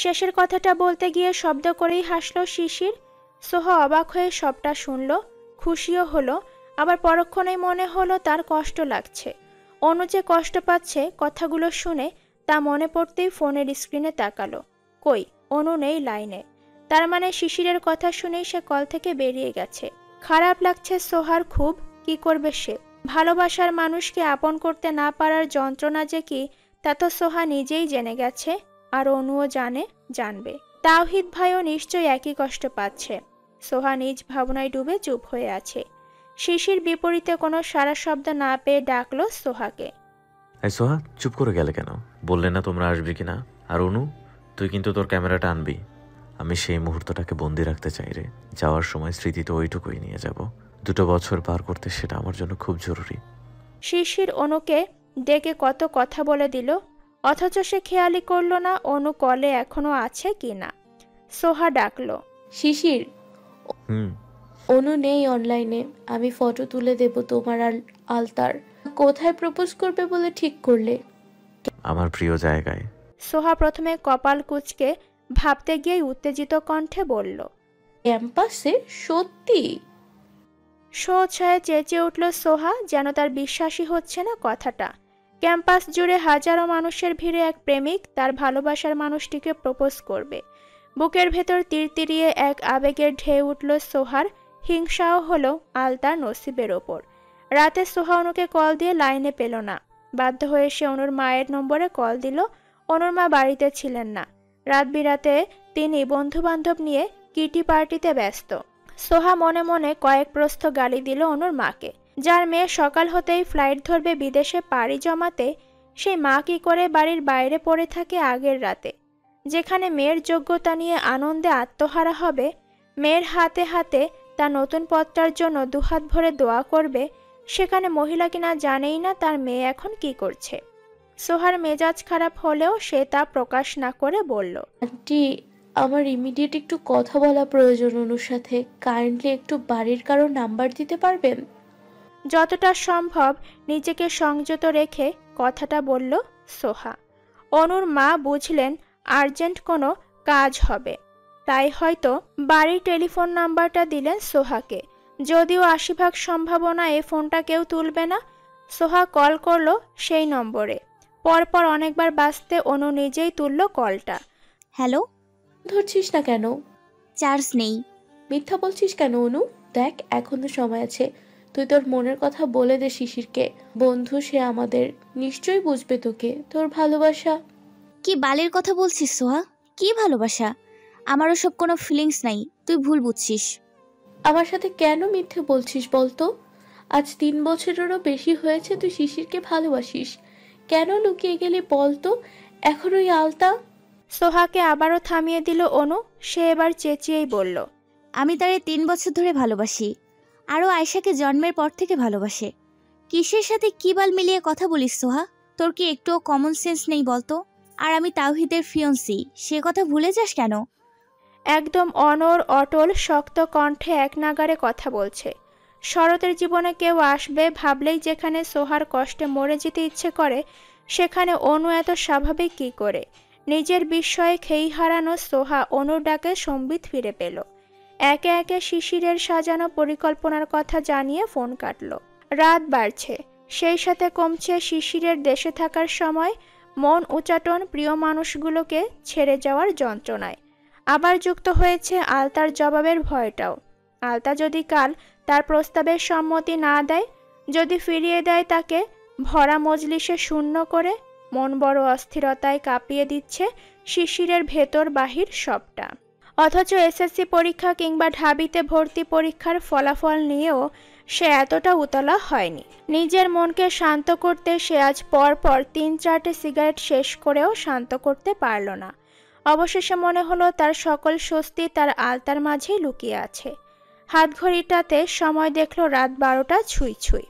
শেষের কথাটা বলতে গিয়ে শব্দ করেই হাসলো শিশির। সোহা অবাক হয়ে সবটা শুনল, খুশিও হলো, আবার পরক্ষণেই মনে হলো তার কষ্ট লাগছে। অনু যে কষ্ট পাচ্ছে কথাগুলো শুনে তা মনে পড়তেই ফোনের স্ক্রিনে তাকালো। কই, অনু নেই লাইনে। তার মানে শিশিরের কথা শুনেই সে কল থেকে বেরিয়ে গেছে। খারাপ লাগছে সোহার খুব। কি করবে সে? ভালোবাসার মানুষকে আপন করতে না পারার যন্ত্রণা যে কি তা তো সোহা নিজেই জেনে গেছে, আর অনুও জানবে। তাওহিদ ভাইও নিশ্চয়ই একই কষ্ট পাচ্ছে। সোহা নিজ ভাবনায় ডুবে চুপ হয়ে আছে। শিশির বিপরীতে কোনো সারা শব্দ না পেয়ে ডাকলো সোহাকে। এই সোহা, চুপ করে গেলে কেন? বললে না তোমরা আসবে কিনা? আর অনু, তুই কিন্তু তোর ক্যামেরাটা আনবি। আমি সেই মুহূর্তটাকে বন্দি রাখতে চাই রে। যাওয়ার সময় স্মৃতি তো ওইটুকুই নিয়ে যাব। 2 বছর পার করতে সেটা আমার জন্য খুব জরুরি। শিশির অনুকে ডেকে কত কথা বলে দিল, অথচ সে খেয়ালই করলো না অনু কলে এখনো আছে কিনা। সোহা ডাকলো, শিশির, অনু নেই অনলাইনে। আমি ফটো তুলে দেব তোমার আর আলতার। কোথায় প্রপোজ করবে বলে ঠিক করলে? আমার প্রিয় জায়গায়। সোহা প্রথমে কপাল কুঁচকে ভাবতে গিয়ে উত্তেজিত কণ্ঠে বলল, ক্যাম্পাসে? সত্যি? সোচ হয়ে চেঁচিয়ে উঠল সোহা, যেন তার বিশ্বাসই হচ্ছে না কথাটা। ক্যাম্পাস জুড়ে হাজারো মানুষের ভিড়ে এক প্রেমিক তার ভালোবাসার মানুষটিকে প্রপোজ করবে। বুকের ভেতর তিরতিরিয়ে এক আবেগের ঢেউ উঠল সোহার। হিংসাও হলো আলতার নসিবের ওপর। রাতে সোহা অনুকে কল দিয়ে লাইনে পেল না। বাধ্য হয়ে সে অনুর মায়ের নম্বরে কল দিল। অনুর মা বাড়িতে ছিলেন না। রাত বিরাতে তিনি বন্ধুবান্ধব নিয়ে কিটি পার্টিতে ব্যস্ত। সোহা মনে মনে কয়েক প্রস্থ গালি দিল অনুর মাকে। যার মেয়ে সকাল হতেই ফ্লাইট ধরবে বিদেশে পাড়ি জমাতে, সেই মা কি করে বাড়ির বাইরে পড়ে থাকে আগের রাতে? যেখানে মেয়ের যোগ্যতা নিয়ে আনন্দে আত্মহারা হবে, মেয়ের হাতে হাতে তার নতুন পথটার জন্য দুহাত ভরে দোয়া করবে, সেখানে মহিলা কিনা জানেই না তার মেয়ে এখন কি করছে। সোহার মেজাজ খারাপ হলেও সে তা প্রকাশ না করে বলল, আন্টি, আমার ইমিডিয়েট একটু কথা বলা প্রয়োজন অনুর সাথে। কাইন্ডলি একটু বাড়ির কারো নাম্বার দিতে পারবেন? যতটা সম্ভব নিজেকে সংযত রেখে কথাটা বলল সোহা। অনুর মা বুঝলেন আর্জেন্ট কোনো কাজ হবে, তাই হয়তো বাড়ির টেলিফোন নাম্বারটা দিলেন সোহাকে। যদিও 80% সম্ভাবনা এই ফোনটা কেউ তুলবে না। সোহা কল করলো সেই নম্বরে। পরপর অনেকবার বাজতে অনু নিজেই তুলল কলটা। হ্যালো। ধরছিস না কেন? চার্জ নেই। মিথ্যা বলছিস কেন অনু? দেখ, এখনো সময় আছে। তুই তোর মনের কথা বলে দে শিশিরকে। বন্ধু সে আমাদের, নিশ্চয়ই বুঝবে তোকে, তোর ভালোবাসা। কি বালের কথা বলছিস সোহা? কি ভালোবাসা? আমার ওসব কোনো ফিলিংস নাই, তুই ভুল বুঝছিস। আমার সাথে কেন মিথ্যে বলছিস বলতো? আজ 3 বছরেরও বেশি হয়েছে তুই শিশিরকে ভালোবাসিস। কেন লুকিয়ে গেলি বলতো? এখন ওই আলতা। সোহাকে আবারও থামিয়ে দিল অনু। সে এবার চেঁচিয়েই বলল, আমি তারে 3 বছর ধরে ভালোবাসি। আরও আয়শাকে জন্মের পর থেকে ভালোবাসে। কিসের সাথে কি বাল মিলিয়ে কথা বলিস সোহা? তোর কি একটুও কমন সেন্স নেই বলতো? আর আমি তাওহিদের ফিয়ন্সি, সে কথা ভুলে যাস কেন? একদম অনড় অটল শক্ত কণ্ঠে এক নাগারে কথা বলছে। শরতের জীবনে কেউ আসবে ভাবলেই যেখানে সোহার কষ্টে মরে যেতে ইচ্ছে করে, সেখানে অনু এত স্বাভাবিক কি করে? নিজের বিস্ময়ে খেই হারানো সোহা অনুর ডাকে সম্বিত ফিরে পেল। একে একে শিশিরের সাজানো পরিকল্পনার কথা জানিয়ে ফোন কাটল। রাত বাড়ছে, সেই সাথে কমছে শিশিরের দেশে থাকার সময়, মন উচাটন প্রিয় মানুষগুলোকে ছেড়ে যাওয়ার যন্ত্রণায়। আবার যুক্ত হয়েছে আলতার জবাবের ভয়টাও। আলতা যদি কাল তার প্রস্তাবের সম্মতি না দেয়, যদি ফিরিয়ে দেয় তাকে ভরা মজলিসে শূন্য করে, মন বড় অস্থিরতায় কাঁপিয়ে দিচ্ছে শিশিরের ভেতর বাহির সবটা। অথচ এসএসসি পরীক্ষা কিংবা ঢাবিতে ভর্তি পরীক্ষার ফলাফল নিয়েও সে এতটা উতলা হয়নি। নিজের মনকে শান্ত করতে সে আজ পরপর 3-4টে সিগারেট শেষ করেও শান্ত করতে পারল না। অবশেষে মনে হলো তার সকল স্বস্তি তার আলতার মাঝেই লুকিয়ে আছে। হাতঘড়িটাতে সময় দেখলো রাত 12টা ছুঁই ছুঁই।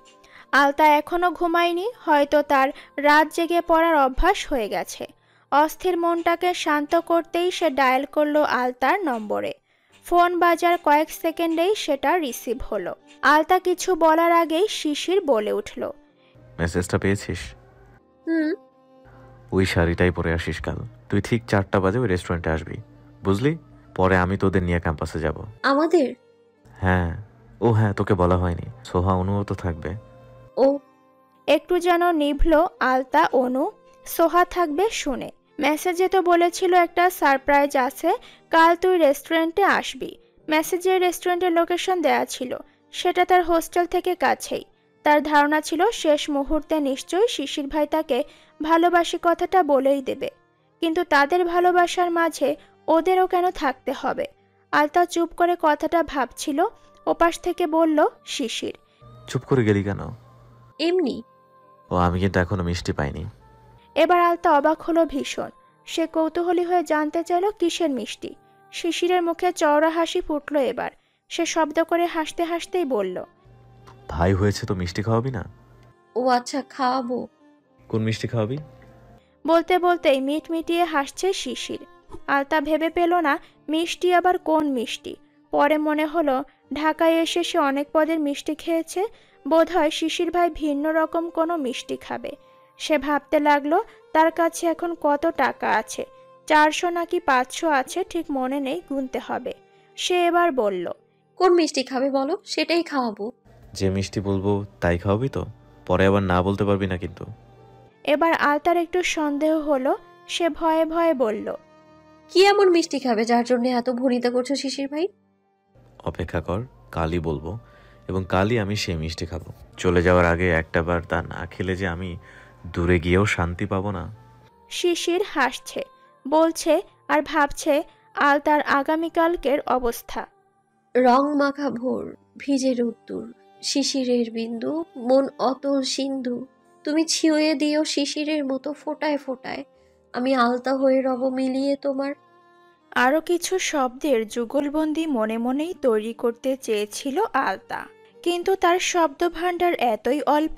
আলতা এখনো ঘুমায়নি, হয়তো তার রাত জেগে পড়ার অভ্যাস হয়ে গেছে। অস্থির মনটাকে শান্ত করতেই সে ডায়াল করলো আলতার নম্বরে। ফোন বাজার কয়েক সেকেন্ডেই সেটা রিসিভ হলো। আলতা কিছু বলার আগেই শিশির বলে উঠল, মেসেজটা পেয়েছিস? হুম। ওই শাড়িটাই পরে আসিস কাল। তুই ঠিক 4টা বাজে ওই রেস্টুরেন্টে আসবি, বুঝলি? পরে আমি তোদের নিয়ে ক্যাম্পাসে যাব। আমাদের? হ্যাঁ। ও হ্যাঁ, তোকে বলা হয়নি। সোহা অনুও তো থাকবে। ও। একটু যেন নিভল আলতা অনু। সোহা থাকবে শুনে। মেসেজে তো বলেছিল একটা সারপ্রাইজ আছে, কাল তুই রেস্টুরেন্টে আসবি। মেসেজের রেস্টুরেন্টের লোকেশন দেয়া ছিল, সেটা তার হোস্টেল থেকে কাছেই। তার ধারণা ছিল শেষ মুহূর্তে নিশ্চয়ই শিশির ভাই তাকে ভালোবাসি কথাটা বলেই দেবে। কিন্তু তাদের ভালোবাসার মাঝে ওদেরও কেন থাকতে হবে? আলতা চুপ করে কথাটা ভাবছিল। ওপাশ থেকে বলল শিশির, চুপ করে গেলি কেন? এমনি। ও আমি কিন্তু এখনো মিষ্টি পাইনি। এবার আলতা অবাক হলো ভীষণ। সে কৌতূহলী হয়ে জানতে চাইল কিসের মিষ্টি। শিশিরের মুখে চওড়া হাসি ফুটল এবার। সে শব্দ করে হাসতে হাসতেই বলল, ভাই হয়েছে তো মিষ্টি খাওয়াবি না? ও আচ্ছা, খাওয়াবো। কোন মিষ্টি খাওয়াবি? বলতে বলতেই মিটমিটিয়ে হাসছে শিশির। আলতা ভেবে পেল না মিষ্টি আবার কোন মিষ্টি। পরে মনে হলো ঢাকায় এসে সে অনেক পদের মিষ্টি খেয়েছে, বোধহয় শিশির ভাই ভিন্ন রকম কোনো মিষ্টি খাবে। সে ভাবতে লাগলো তার কাছে এখন কত টাকা আছে, 400 নাকি 500 আছে, ঠিক মনে নেই, গুনতে হবে। সে এবার বলল, কোন মিষ্টি খাবে বলো, সেটাই খাওয়াবো। যে মিষ্টি বলবো তাই খাওয়াবি তো? পরে আবার না বলতে পারবি না কিন্তু। এবার আলতার একটু সন্দেহ হলো। সে ভয়ে ভয়ে বলল, কি এমন মিষ্টি খাবে যার জন্য এত ভনিতা করছো শিশির ভাই? অপেক্ষা কর, কালই বলবো, এবং কালই আমি সেই মিষ্টি খাবো। চলে যাওয়ার আগে একটা বার তা না খেলে যে আমি দূরে গিয়েও শান্তি পাবো না। শিশির হাসছে, বলছে আর ভাবছে আলতার আগামীকালকের অবস্থা। রং মাখা ভোর, ভিজে রোদ্দুর, শিশিরের বিন্দু, মন অতল সিন্ধু, তুমি ছিঁয়ে দিও শিশিরের মতো ফোটায় ফোটায়, আমি আলতা হয়ে রব মিলিয়ে তোমার। আরও কিছু শব্দের যুগলবন্দি মনে মনেই তৈরি করতে চেয়েছিল আলতা, কিন্তু তার শব্দভাণ্ডার এতই অল্প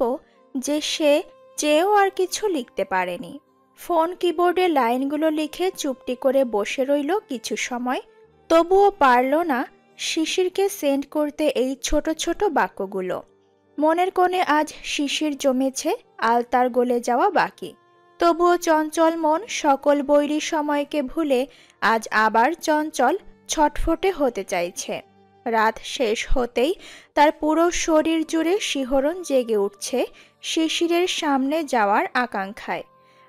যে সে চেয়েও আর কিছু লিখতে পারেনি। ফোন কিবোর্ডে লাইনগুলো লিখে চুপটি করে বসে রইল কিছু সময়। তবুও পারল না শিশিরকে সেন্ড করতে এই ছোট ছোট বাক্যগুলো। মনের কোণে আজ শিশির জমেছে, আলতার গলে যাওয়া বাকি। তবুও চঞ্চল মন সকল বৈরী সময়কে ভুলে আজ আবার চঞ্চল ছটফটে হতে চাইছে। রাত শেষ হতেই তার পুরো শরীর জুড়ে শিহরণ জেগে উঠছে শিশিরের সামনে যাওয়ার আকাঙ্ক্ষায়।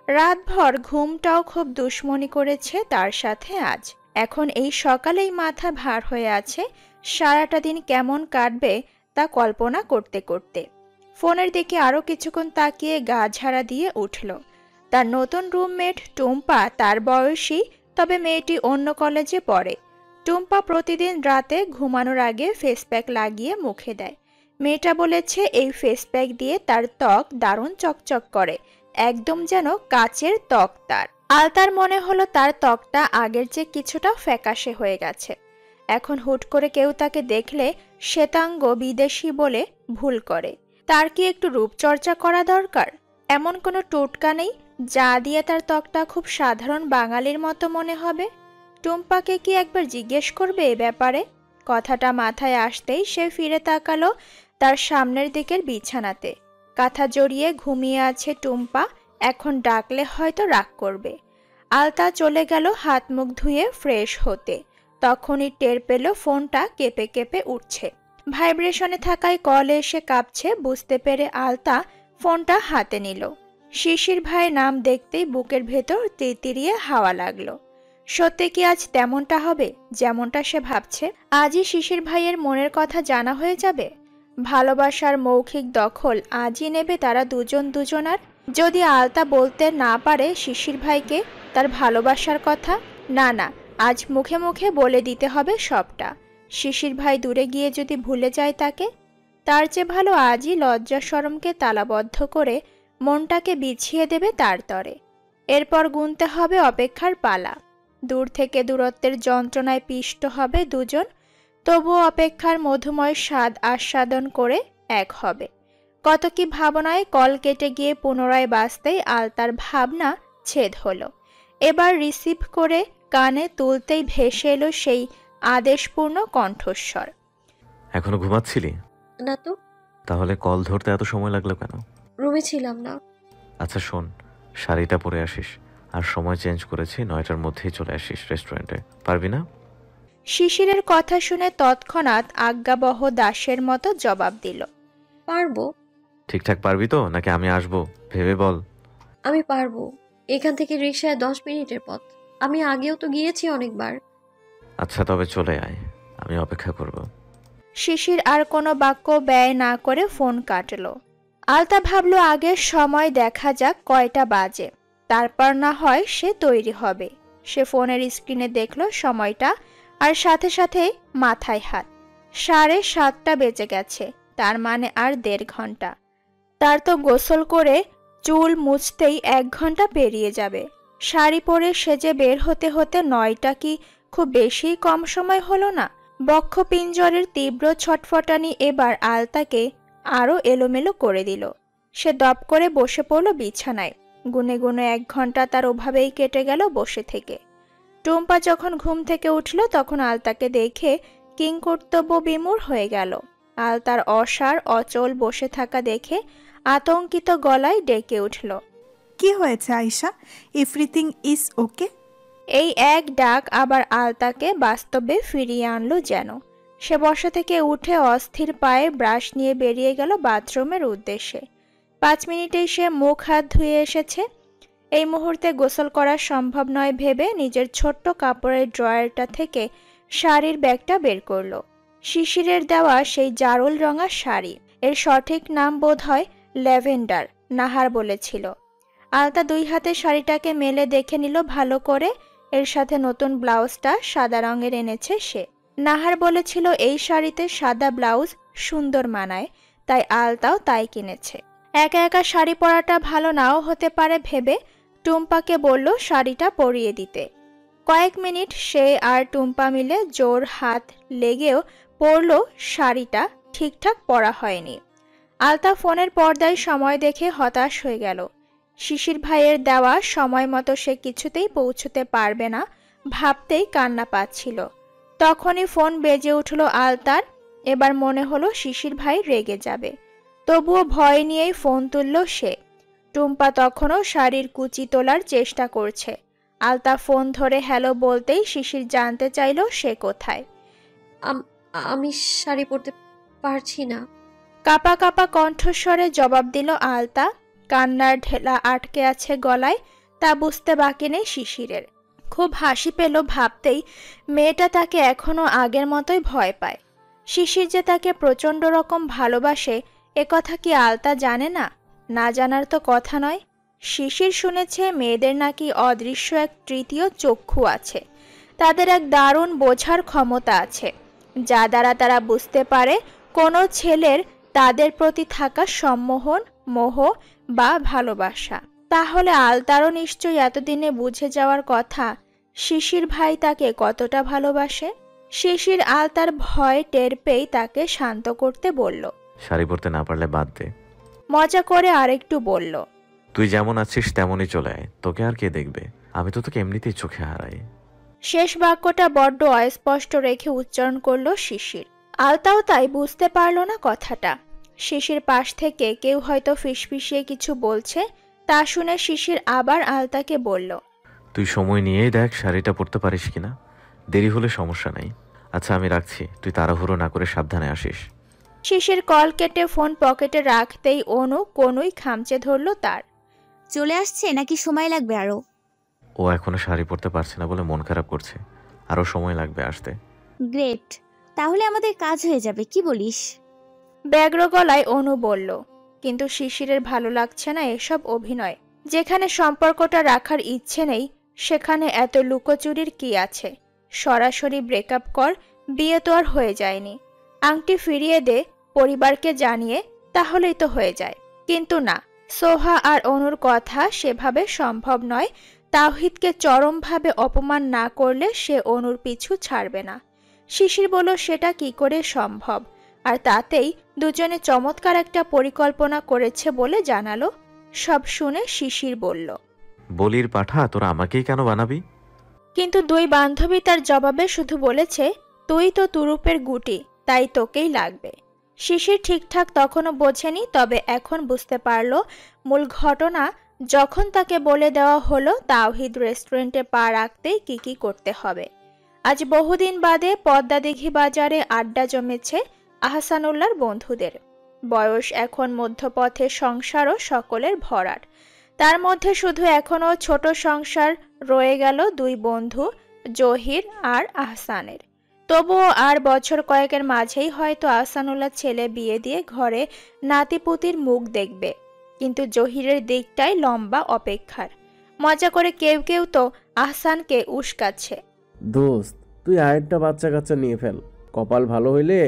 রাতভর ঘুমটাও খুব দুশ্মনী করেছে তার সাথে আজ। এখন এই সকালেই মাথা ভার হয়ে আছে সারাটা দিন কেমন কাটবে তা কল্পনা করতে করতে। ফোনের দিকে আরও কিছুক্ষণ তাকিয়ে গা ঝাড়া দিয়ে উঠল। তার নতুন রুমমেট টুম্পা তার বয়সী, তবে মেয়েটি অন্য কলেজে পড়ে। টুম্পা প্রতিদিন রাতে ঘুমানোর আগে ফেস প্যাক লাগিয়ে মুখে দেয়। মেয়েটা বলেছে এই ফেস প্যাক দিয়ে তার ত্বক দারুণ চকচক করে, একদম যেন কাচের ত্বক তার। আলতার মনে হলো তার ত্বকটা আগের চেয়ে কিছুটা ফ্যাকাশে হয়ে গেছে। এখন হুট করে কেউ তাকে দেখলে শ্বেতাঙ্গ বিদেশি বলে ভুল করে। তার কি একটু রূপচর্চা করা দরকার? এমন কোনো টোটকা নেই যা দিয়ে তার ত্বকটা খুব সাধারণ বাঙালির মতো মনে হবে? টুম্পাকে কি একবার জিজ্ঞেস করবে এ ব্যাপারে? কথাটা মাথায় আসতেই সে ফিরে তাকালো তার সামনের দিকের বিছানাতে। কাঁথা জড়িয়ে ঘুমিয়ে আছে টুম্পা। এখন ডাকলে হয়তো রাগ করবে। আলতা চলে গেল হাত মুখ ধুয়ে ফ্রেশ হতে। তখনই টের পেল ফোনটা কেঁপে কেঁপে উঠছে। ভাইব্রেশনে থাকায় কলে এসে কাঁপছে বুঝতে পেরে আলতা ফোনটা হাতে নিল। শিশির ভাই নাম দেখতেই বুকের ভেতর তিরতিরিয়ে হাওয়া লাগলো। সত্যি কি আজ তেমনটা হবে যেমনটা সে ভাবছে? আজই শিশির ভাইয়ের মনের কথা জানা হয়ে যাবে? ভালোবাসার মৌখিক দখল আজই নেবে তারা দুজন দুজনার? যদি আলতা বলতে না পারে শিশির ভাইকে তার ভালোবাসার কথা, না না, আজ মুখে মুখে বলে দিতে হবে সবটা। শিশির ভাই দূরে গিয়ে যদি ভুলে যায় তাকে, তার চেয়ে ভালো আজই লজ্জা শরমকে তালাবদ্ধ করে মনটাকে বিছিয়ে দেবে তার তরে। এরপর গুনতে হবে অপেক্ষার পালা। দূর থেকে দূরত্বের যন্ত্রণায় পিষ্ট হবে দুজন, তবুও অপেক্ষার মধুময় স্বাদ আস্বাদন করে এক হবে। কত কি ভাবনায় কল কেটে গিয়ে পুনরায় বাজতেই আলতার ভাবনা ছেদ হলো। এবার রিসিভ করে কানে তুলতেই ভেসে এলো সেই আদেশপূর্ণ কণ্ঠস্বর। এখনো ঘুমাচ্ছিলি? না তো। তাহলে কল ধরতে এত সময় লাগলো কেন? রুমে ছিলাম না। আচ্ছা শোন, শাড়িটা পরে আসিস, আর সময় চেঞ্জ করেছি, 9টার মধ্যেই চলে আসিস রেস্টুরেন্টে। পারবি না? শিশিরের কথা শুনে তৎক্ষণাৎ আজ্ঞাবহ দাসের মতো জবাব দিল, পারবো। ঠিকঠাক পারবি তো, নাকি আমি আসবো? ভেবে বল। আমি পারবো। এখান থেকে রিকশায় 10 মিনিটের পথ। আমি আগেও তো গিয়েছি অনেকবার। আচ্ছা তবে চলে আয়, আমি অপেক্ষা করব। শিশির আর কোনো বাক্য ব্যয় না করে ফোন কাটল। আলতা ভাবলো আগে সময় দেখা যাক কয়টা বাজে, তারপর না হয় সে তৈরি হবে। সে ফোনের স্ক্রিনে দেখলো সময়টা, আর সাথে সাথে মাথায় হাত। 7:30 বেজে গেছে। তার মানে আর 1.5 ঘন্টা। তার তো গোসল করে চুল মুছতেই 1 ঘন্টা পেরিয়ে যাবে। শাড়ি পরে সেজে বের হতে হতে 9টা কি খুব বেশি কম সময় হলো না? বক্ষপিঞ্জরের তীব্র ছটফটানি এবার আলতাকে আরও এলোমেলো করে দিল। সে দপ করে বসে পড়ল বিছানায়। গুনে গুনে 1 ঘন্টা তার ওভাবেই কেটে গেল বসে থেকে। টুম্পা যখন ঘুম থেকে উঠল তখন আলতাকে দেখে কিংকর্তব্য বিমূঢ় হয়ে গেল। আলতার অসাড় অচল বসে থাকা দেখে আতঙ্কিত গলায় ডেকে উঠল, কি হয়েছে আয়শা? Everything is okay? এই এক ডাক আবার আলতাকে বাস্তবে ফিরিয়ে আনলো যেন। সে বসা থেকে উঠে অস্থির পায়ে ব্রাশ নিয়ে বেরিয়ে গেল বাথরুমের উদ্দেশ্যে। 5 মিনিটেই সে মুখ হাত ধুয়ে এসেছে। এই মুহূর্তে গোসল করা সম্ভব নয় ভেবে নিজের ছোট্ট কাপড়ের ড্রয়ারটা থেকে শাড়ির ব্যাগটা বের করলো। শিশিরের দেওয়া সেই জারুল রঙা শাড়ি, এর সঠিক নাম বোধহয় ল্যাভেন্ডার, নাহার বলেছিল। আলতা 2 হাতে শাড়িটাকে মেলে দেখে নিল ভালো করে। এর সাথে নতুন ব্লাউজটা সাদা রঙের এনেছে সে। নাহার বলেছিল এই শাড়িতে সাদা ব্লাউজ সুন্দর মানায়, তাই আলতাও তাই কিনেছে। একা একা শাড়ি পরাটা ভালো নাও হতে পারে ভেবে টুম্পাকে বলল শাড়িটা পরিয়ে দিতে। কয়েক মিনিট সে আর টুম্পা মিলে জোর হাত লেগেও পরল, শাড়িটা ঠিকঠাক পরা হয়নি। আলতা ফোনের পর্দায় সময় দেখে হতাশ হয়ে গেল। শিশির ভাইয়ের দেওয়া সময় মতো সে কিছুতেই পৌঁছতে পারবে না ভাবতেই কান্না পাচ্ছিল। তখনই ফোন বেজে উঠল আলতার। এবার মনে হলো শিশির ভাই রেগে যাবে, তবুও ভয় নিয়েই ফোন তুলল সে। টুম্পা তখনও শাড়ির কুচি তোলার চেষ্টা করছে। আলতা ফোন ধরে হ্যালো বলতেই শিশির জানতে চাইল সে কোথায়। আমি শাড়ি পরতে পারছি না, কাপা কাপা কণ্ঠস্বরে জবাব দিল আলতা। কান্নার ঢেলা আটকে আছে গলায়, তা বুঝতে বাকি নেই শিশিরের। খুব হাসি পেল ভাবতেই মেয়েটা তাকে এখনো আগের মতোই ভয় পায়। শিশির যে তাকে প্রচণ্ড রকম ভালোবাসে একথা কি আলতা জানে না? না জানার তো কথা নয়। শিশির শুনেছে মেয়েদের নাকি অদৃশ্য এক তৃতীয় চক্ষু আছে, তাদের এক দারুণ বোঝার ক্ষমতা আছে, যা দ্বারা তারা বুঝতে পারে কোনো ছেলের তাদের প্রতি থাকা সম্মোহন, মোহ বা ভালোবাসা। তাহলে আলতারও নিশ্চয়ই এতদিনে বুঝে যাওয়ার কথা শিশির ভাই তাকে কতটা ভালোবাসে। শিশির আলতার ভয় টের পেয়ে তাকে শান্ত করতে বলল, শাড়ি পরতে না পারলে বাদ দে। মজা করে আরেকটু বলল, তুই যেমন আছিস তেমনই চলে আয়, তোকে আর কে দেখবে? আমি তো তোকে এমনিতেই চোখে হারাই। শেষ বাক্যটা বড্ড অস্পষ্ট রেখে উচ্চারণ করল শিশির। আলতাও তাই বুঝতে পারল না কথাটা। শিশির পাশ থেকে কেউ হয়তো ফিসফিসিয়ে কিছু বলছে, তা শুনে শিশির আবার আলতাকে বলল, তুই সময় নিয়েই দেখ শাড়িটা পরতে পারিস কিনা, দেরি হলে সমস্যা নাই। আচ্ছা আমি রাখছি, তুই তাড়াহুড়ো না করে সাবধানে আসিস। শিশির কল কেটে ফোন পকেটে রাখতেই অনু কোনোই খামচে ধরল তার। চলে আসছে নাকি সময় লাগবে আরো? ও এখনো শাড়ি পরতে পারছে না বলে মন খারাপ করছে, আরো সময় লাগবে আসতে। গ্রেট, তাহলে আমাদের কাজ হয়ে যাবে, কি বলিস? ব্যগ্র গলায় অনু বলল। কিন্তু শিশিরের ভালো লাগছে না এসব অভিনয়। যেখানে সম্পর্কটা রাখার ইচ্ছে নেই সেখানে এত লুকোচুরির কি আছে? সরাসরি ব্রেকআপ কর, বিয়ে তো আর হয়ে যায়নি। আংটি ফিরিয়ে দে, পরিবারকে জানিয়ে, তাহলেই তো হয়ে যায়। কিন্তু না, সোহা আর অনুর কথা সেভাবে সম্ভব নয়। তাওহিদকে চরমভাবে অপমান না করলে সে অনুর পিছু ছাড়বে না। শিশির বলল সেটা কি করে সম্ভব, আর তাতেই দুজনে চমৎকার একটা পরিকল্পনা করেছে বলে জানালো। সব শুনে শিশির বলল, বলির পাঠা, তোরা আমাকেই কেন বানাবি? কিন্তু 2 বান্ধবী তার জবাবে শুধু বলেছে, তুই তো তুরুপের গুটি, তাই তোকেই লাগবে। শিশির ঠিকঠাক তখনও বোঝেনি, তবে এখন বুঝতে পারল মূল ঘটনা যখন তাকে বলে দেওয়া হলো তাওহিদ রেস্টুরেন্টে পা রাখতেই কি কি করতে হবে। আজ বহুদিন বাদে পদ্মা দিঘি বাজারে আড্ডা জমেছে আহসানুল্লাহর বন্ধুদের। বয়স এখন মধ্যপথে, সংসারও সকলের ভরাট। তার মধ্যে শুধু এখনও ছোট সংসার রয়ে গেল 2 বন্ধু জহির আর আহসানের। তবুও আর বছর কয়েকের মাঝেই হয়তো আহসানুল্লাহ ছেলে বিয়ে দিয়ে ঘরে নাতিপুতির মুখ দেখবে। কিন্তু জহিরের দিকটাই লম্বা অপেক্ষার। মজা করে কেউ কেউ তো আহসানকে উস্কাচ্ছে, দোস্ত তুই আরেকটা বাচ্চা কাচ্চা নিয়ে ফেল, কপাল ভালো হইলে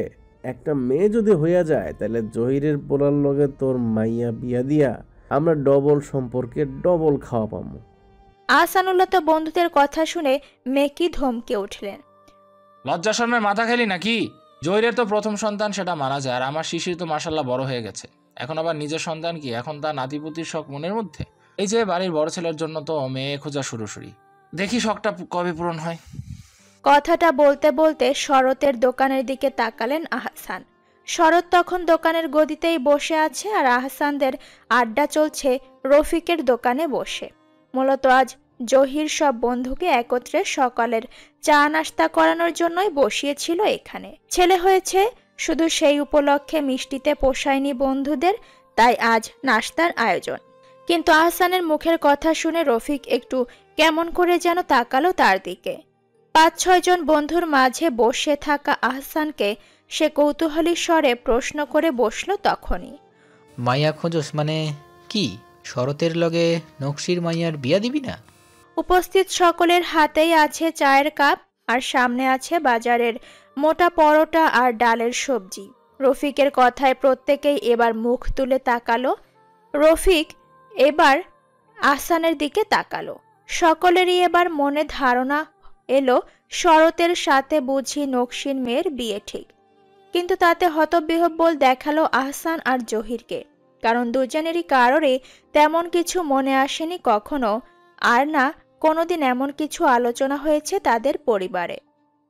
একটা মেয়ে যদি হইয়া যায় তাহলে জহিরের পোলার লগে তোর মাইয়া বিয়া দিয়া আমরা ডবল সম্পর্কে ডবল খাওয়া পাবো। আহসানুল্লাহ তো বন্ধুদের কথা শুনে মেকি ধমকে উঠলেন। লজ্জা শর্মের মাথা খেলি নাকি? জহিরের তো প্রথম সন্তান, সেটা মারা যায়, আর আমার শিশির তো মাশাল্লাহ বড় হয়ে গেছে, এখন আবার নিজের সন্তান কি? এখন তার নাতিপুতির শখ মনের মধ্যে। এই যে বাড়ির বড় ছেলের জন্য তো মেয়ে খোঁজা শুরু, দেখি শখটা কবে পূরণ হয়। কথাটা বলতে বলতে শরতের দোকানের দিকে তাকালেন আহসান। শরৎ তখন দোকানের গদিতেই বসে আছে আর আহসানদের আড্ডা চলছে রফিকের দোকানে বসে। মূলত আজ জহির সব বন্ধুকে একত্রে সকালের চা নাস্তা করানোর জন্যই বসিয়েছিল এখানে। ছেলে হয়েছে, শুধু সেই উপলক্ষে মিষ্টিতে পোষায়নি বন্ধুদের, তাই আজ নাস্তার আয়োজন। কিন্তু আহসানের মুখের কথা শুনে রফিক একটু কেমন করে যেন তাকালো তার দিকে। ৫-৬ জন বন্ধুর মাঝে বসে থাকা আহসানকে সে কৌতূহলী স্বরে প্রশ্ন করে বসল তখনই। মাইয়া খোঁজস মানে কি? শরতের লগে নকশির মাইয়ার বিয়া দিবি না? উপস্থিত সকলের হাতেই আছে চায়ের কাপ আর সামনে আছে বাজারের মোটা পরোটা আর ডালের সবজি। রফিকের কথায় প্রত্যেকেই এবার মুখ তুলে তাকালো। রফিক এবার আহসানের দিকে তাকালো। সকলেরই এবার মনে ধারণা এলো শরতের সাথে বুঝি নকশির মেয়ের বিয়ে ঠিক। কিন্তু তাতে হতবিহ্বল দেখালো আহসান আর জহিরকে, কারণ দুজনেরই কারোরই তেমন কিছু মনে আসেনি কখনো, আর না কোনোদিন এমন কিছু আলোচনা হয়েছে তাদের পরিবারে।